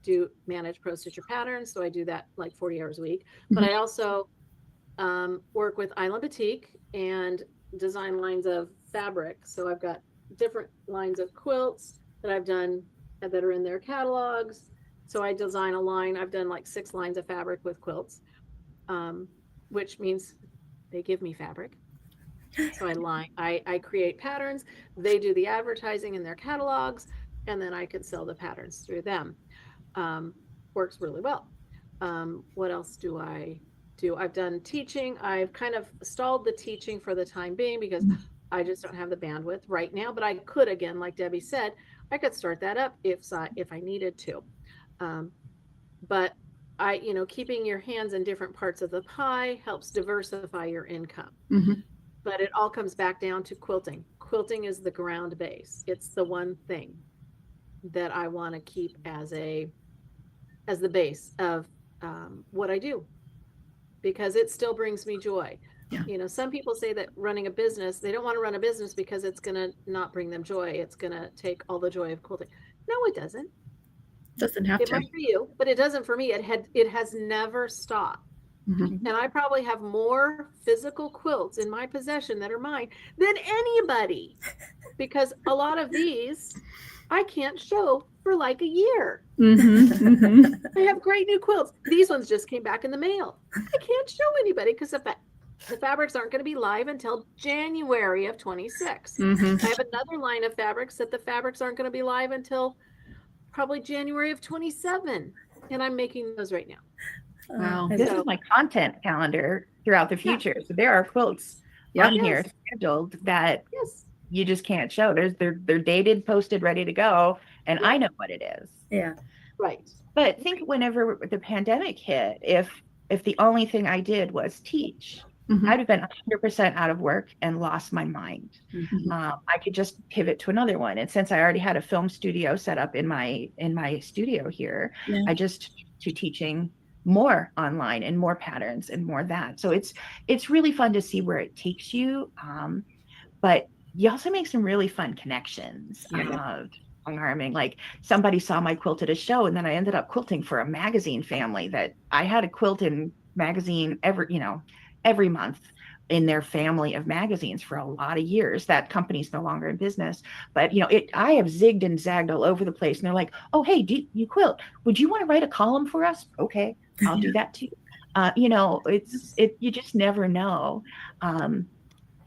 do manage Pro Stitcher Patterns, so I do that like 40 hours a week. But I also work with Island Batik and design lines of fabric. So I've got different lines of quilts that I've done that are in their catalogs. So I design a line. I've done like 6 lines of fabric with quilts, which means they give me fabric. So I create patterns. They do the advertising in their catalogs, and then I could sell the patterns through them. Works really well. What else do I do? I've done teaching. I've kind of stalled the teaching for the time being because I just don't have the bandwidth right now, but I could, again, like Debbie said, I could start that up if I needed to. But keeping your hands in different parts of the pie helps diversify your income. But it all comes back down to quilting. Quilting is the ground base. It's the one thing that I want to keep as the base of what I do, because it still brings me joy. Yeah. Some people say that running a business, they don't want to run a business because it's going to not bring them joy. It's going to take all the joy of quilting. No, it doesn't. Doesn't have to. It might for you, but it doesn't for me. It has never stopped. And I probably have more physical quilts in my possession that are mine than anybody, because a lot of these I can't show for like a year. I have great new quilts. These ones just came back in the mail. I can't show anybody because the fabrics aren't going to be live until January of 26. I have another line of fabrics that the fabrics aren't going to be live until probably January of 27. And I'm making those right now. Wow. This is my content calendar throughout the future. So there are quilts on here scheduled that you just can't show. They're dated, posted, ready to go. And I know what it is. Yeah. Right. But think whenever the pandemic hit, if the only thing I did was teach, I'd have been 100% out of work and lost my mind. I could just pivot to another one. And since I already had a film studio set up in my studio here, I just to teaching more online and more patterns and more that. So it's really fun to see where it takes you. But you also make some really fun connections. Longarming, like somebody saw my quilt at a show, and then I ended up quilting for a magazine family that I had a quilt in magazine every month in their family of magazines for a lot of years. That company's no longer in business, but I have zigged and zagged all over the place, and they're like, oh, hey, do you quilt? Would you want to write a column for us? Okay, I'll do that too. You just never know.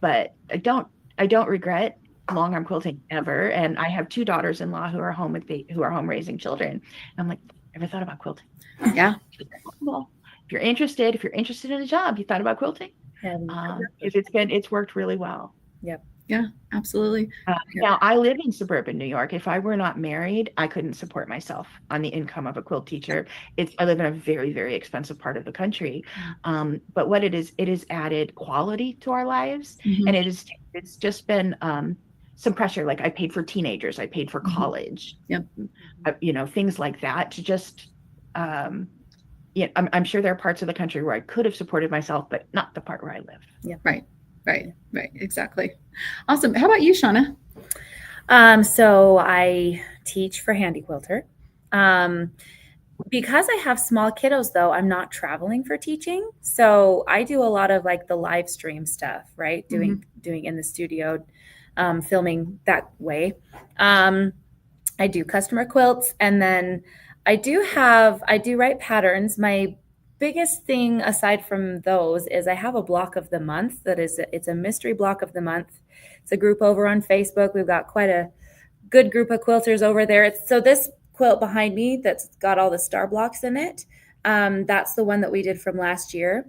But I don't regret longarm quilting ever. And I have 2 daughters-in-law who are home raising children. I'm like, ever thought about quilting? Yeah. Well, if you're interested in a job, you thought about quilting? It's worked really well. Yeah, absolutely. Now, I live in suburban New York. If I were not married, I couldn't support myself on the income of a quilt teacher. I live in a very, very expensive part of the country. But what it is added quality to our lives. Mhm. And it's just been some pressure. Like I paid for teenagers, I paid for college, Yep. Things like that to just, I'm sure there are parts of the country where I could have supported myself, but not the part where I live. Right. Exactly. Awesome. How about you, Shauna? So I teach for Handi Quilter. Because I have small kiddos, though, I'm not traveling for teaching. So I do a lot of like the live stream stuff, right? Doing in the studio, filming that way. I do customer quilts, and then I do write patterns. My biggest thing aside from those is I have a block of the month it's a mystery block of the month. It's a group over on Facebook. We've got quite a good group of quilters over there. So this quilt behind me that's got all the star blocks in it, that's the one that we did from last year.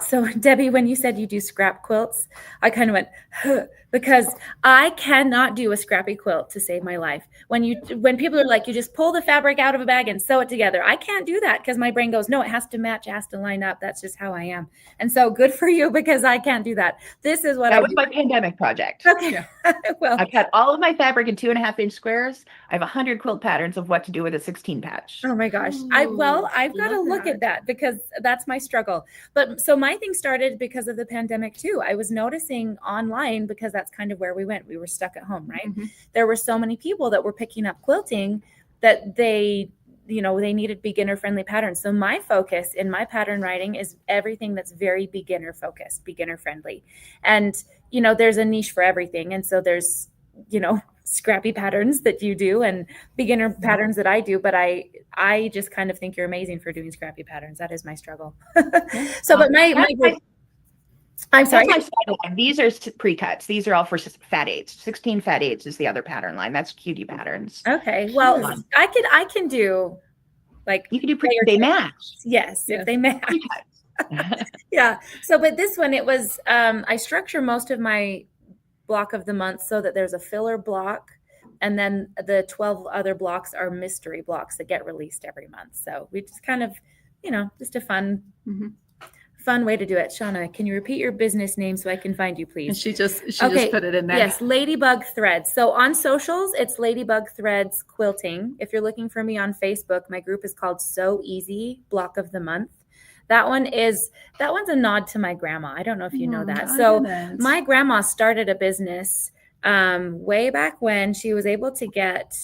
So Debbie, when you said you do scrap quilts, I kind of went, huh, because I cannot do a scrappy quilt to save my life. When people are like, you just pull the fabric out of a bag and sew it together. I can't do that because my brain goes, no, it has to match, it has to line up. That's just how I am. And so good for you, because I can't do that. This is what That was my pandemic project. Okay. Yeah. Well, I cut all of my fabric in 2.5-inch squares. I have 100 quilt patterns of what to do with a 16 patch. oh my gosh. Ooh, I've got to love look that. at that, because that's my struggle. But so my thing started because of the pandemic too. I was noticing online, because that's kind of where we went. We were stuck at home, right? Mhm. There were so many people that were picking up quilting that they needed beginner friendly patterns. So my focus in my pattern writing is everything that's very beginner focused, beginner friendly. And, there's a niche for everything. And so there's, scrappy patterns that you do and beginner patterns that I do. But I just kind of think you're amazing for doing scrappy patterns. That is my struggle. So, but I'm sorry. That's my side line. These are pre-cuts. These are all for fat eights. 16 fat eights is the other pattern line. That's cutie patterns. Okay. Well, I can do like, You can do they match. yes, Yes. if they match. Pre-cuts. Yeah. So, but this one, it was, I structure most of my block of the month so that there's a filler block, and then the 12 other blocks are mystery blocks that get released every month. So we just kind of, just a fun way to do it. Shauna, can you repeat your business name so I can find you, please? And she just put it in there. Yes, Ladybug Threads. So on socials, it's Ladybug Threads Quilting. If you're looking for me on Facebook, my group is called So Easy Block of the Month. That one's a nod to my grandma. I don't know if you know that. So my grandma started a business way back when she was able to get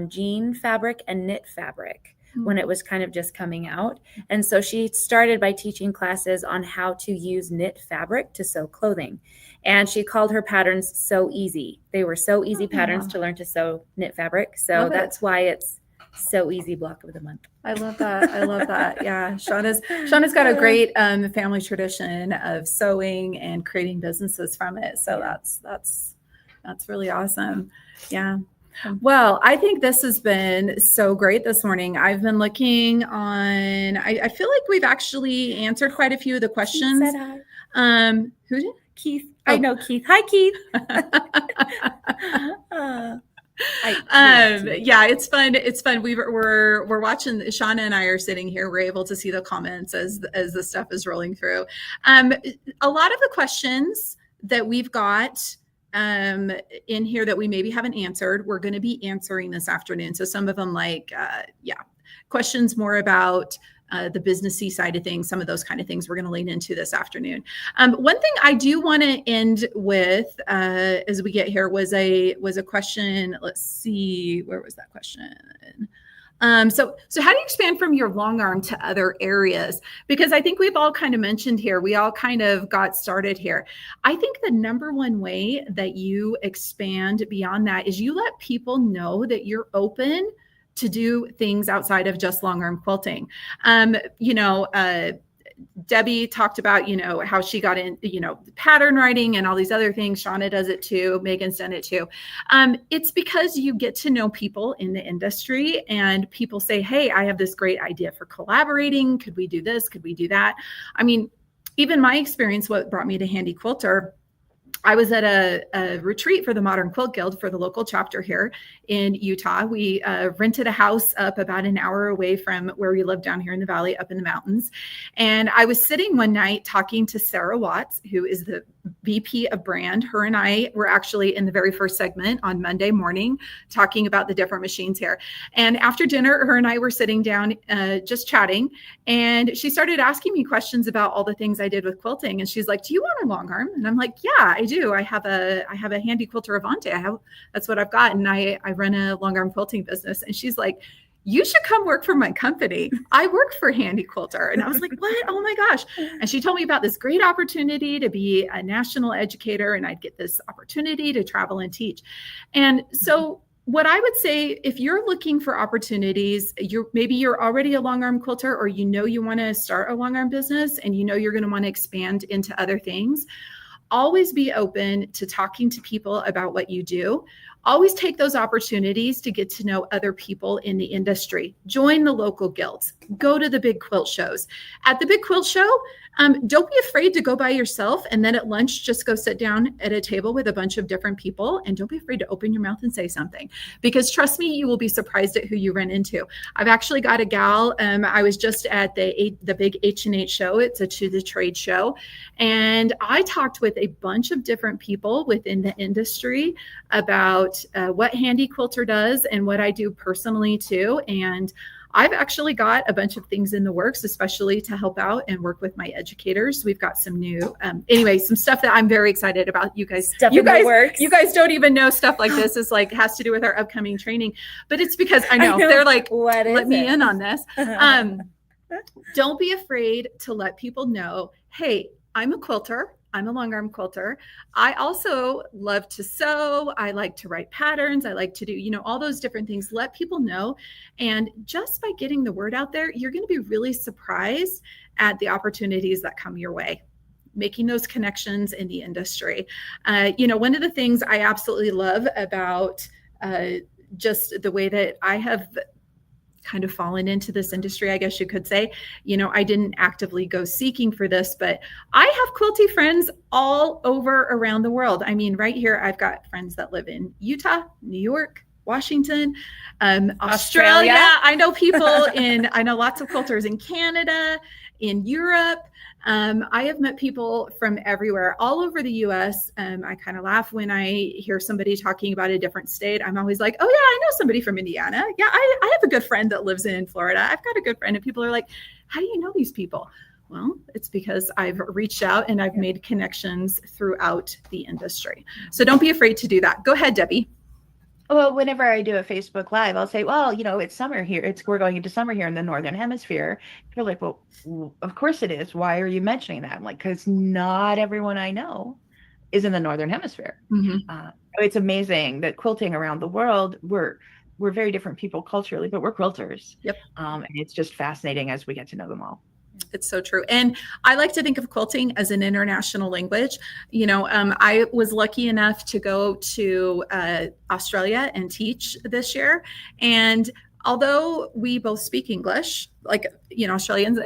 jean fabric and knit fabric when it was kind of just coming out. And so she started by teaching classes on how to use knit fabric to sew clothing. And she called her patterns So Easy. They were so easy patterns to learn to sew knit fabric. So that's why it's So Easy Block of the Month. I love that. Yeah. Shauna's got a great family tradition of sewing and creating businesses from it. So that's really awesome. Yeah. Well, I think this has been so great this morning. I've been looking on, I feel like we've actually answered quite a few of the questions. Keith said hi. Who did? Keith. I know Keith. Hi, Keith. Yeah, it's fun. It's fun. We're watching. Shauna and I are sitting here. We're able to see the comments as the stuff is rolling through. A lot of the questions that we've got in here that we maybe haven't answered, we're going to be answering this afternoon. So some of them questions more about the businessy side of things, some of those kind of things we're going to lean into this afternoon. One thing I do want to end with as we get here was a question. Let's see, where was that question? So how do you expand from your long arm to other areas? Because I think we've all kind of mentioned here, we all kind of got started here. I think the number one way that you expand beyond that is you let people know that you're open to do things outside of just long arm quilting. Debbie talked about, how she got in, pattern writing and all these other things. Shauna does it too. Megan's done it too. It's because you get to know people in the industry and people say, hey, I have this great idea for collaborating. Could we do this? Could we do that? I mean, even my experience, what brought me to Handi Quilter, I was at a retreat for the Modern Quilt Guild for the local chapter here in Utah. We rented a house up about an hour away from where we live down here in the valley, up in the mountains. And I was sitting one night talking to Sarah Watts, who is the VP of brand. Her and I were actually in the very first segment on Monday morning talking about the different machines here. And after dinner, her and I were sitting down just chatting. And she started asking me questions about all the things I did with quilting. And she's like, do you want a long arm? And I'm like, yeah, I do. I have a Handi Quilter Avante. That's what I've got. And I run a long arm quilting business. And she's like, you should come work for my company. I work for Handi Quilter. And I was like, what? Oh my gosh. And she told me about this great opportunity to be a national educator. And I'd get this opportunity to travel and teach. And so what I would say, if you're looking for opportunities, maybe you're already a long arm quilter, or you want to start a long arm business and you're going to want to expand into other things. Always be open to talking to people about what you do. Always take those opportunities to get to know other people in the industry. Join the local guilds. Go to the big quilt shows. At the big quilt show, don't be afraid to go by yourself, and then at lunch, just go sit down at a table with a bunch of different people, and don't be afraid to open your mouth and say something, because trust me, you will be surprised at who you run into. I've actually got a gal. I was just at the big H&H show. It's a to the trade show, and I talked with a bunch of different people within the industry about what Handi Quilter does and what I do personally too. And I've actually got a bunch of things in the works, especially to help out and work with my educators. We've got some new, some stuff that I'm very excited about. You guys don't even know stuff like this is like, has to do with our upcoming training, but it's because I know they're like, let me in on this. Don't be afraid to let people know, hey, I'm a quilter. I'm a long arm quilter. I also love to sew. I like to write patterns. I like to do, all those different things. Let people know. And just by getting the word out there, you're going to be really surprised at the opportunities that come your way, making those connections in the industry. One of the things I absolutely love about just the way that I have kind of fallen into this industry, I guess you could say. I didn't actively go seeking for this, but I have quilty friends all over around the world. I mean, right here, I've got friends that live in Utah, New York, Washington, Australia. I know I know lots of quilters in Canada, in Europe. I have met people from everywhere, all over the US. I kind of laugh when I hear somebody talking about a different state. I'm always like, oh yeah, I know somebody from Indiana. Yeah, I have a good friend that lives in Florida. I've got a good friend. And people are like, how do you know these people? Well, it's because I've reached out and I've made connections throughout the industry. So don't be afraid to do that. Go ahead, Debbie. Well, whenever I do a Facebook Live, I'll say, well, it's summer here. We're going into summer here in the Northern Hemisphere. You're like, well, of course it is. Why are you mentioning that? I'm like, because not everyone I know is in the Northern Hemisphere. Mm-hmm. It's amazing that quilting around the world, we're very different people culturally, but we're quilters. Yep. And it's just fascinating as we get to know them all. It's so true. And I like to think of quilting as an international language. I was lucky enough to go to Australia and teach this year. And although we both speak English, like, Australians,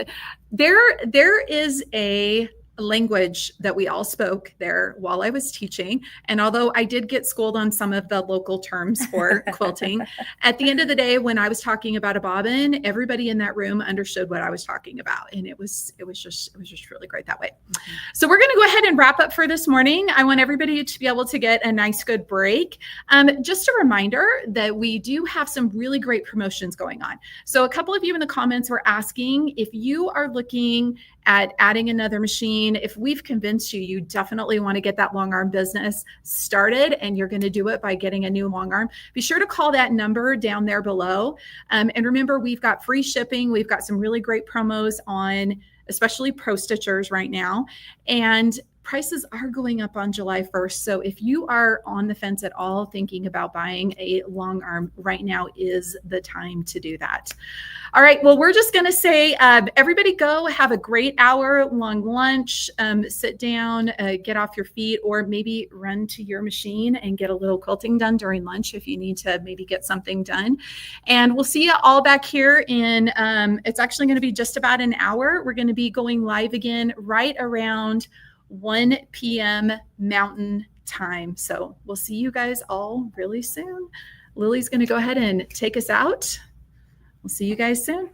there is a language that we all spoke there while I was teaching. And although I did get schooled on some of the local terms for quilting, at the end of the day, when I was talking about a bobbin, everybody in that room understood what I was talking about. And it was just really great that way. Mm-hmm. So we're going to go ahead and wrap up for this morning. I want everybody to be able to get a nice, good break. Just a reminder that we do have some really great promotions going on. So a couple of you in the comments were asking if you are looking at adding another machine. If we've convinced you, you definitely want to get that long arm business started, and you're going to do it by getting a new long arm. Be sure to call that number down there below. And remember, we've got free shipping. We've got some really great promos on, especially pro stitchers right now. And prices are going up on July 1st. So if you are on the fence at all thinking about buying a long arm, right now is the time to do that. All right, well, we're just going to say, everybody go have a great hour-long lunch, sit down, get off your feet, or maybe run to your machine and get a little quilting done during lunch if you need to maybe get something done. And we'll see you all back here in, it's actually going to be just about an hour. We're going to be going live again right around 1 p.m. Mountain Time. So we'll see you guys all really soon. Lily's going to go ahead and take us out. We'll see you guys soon.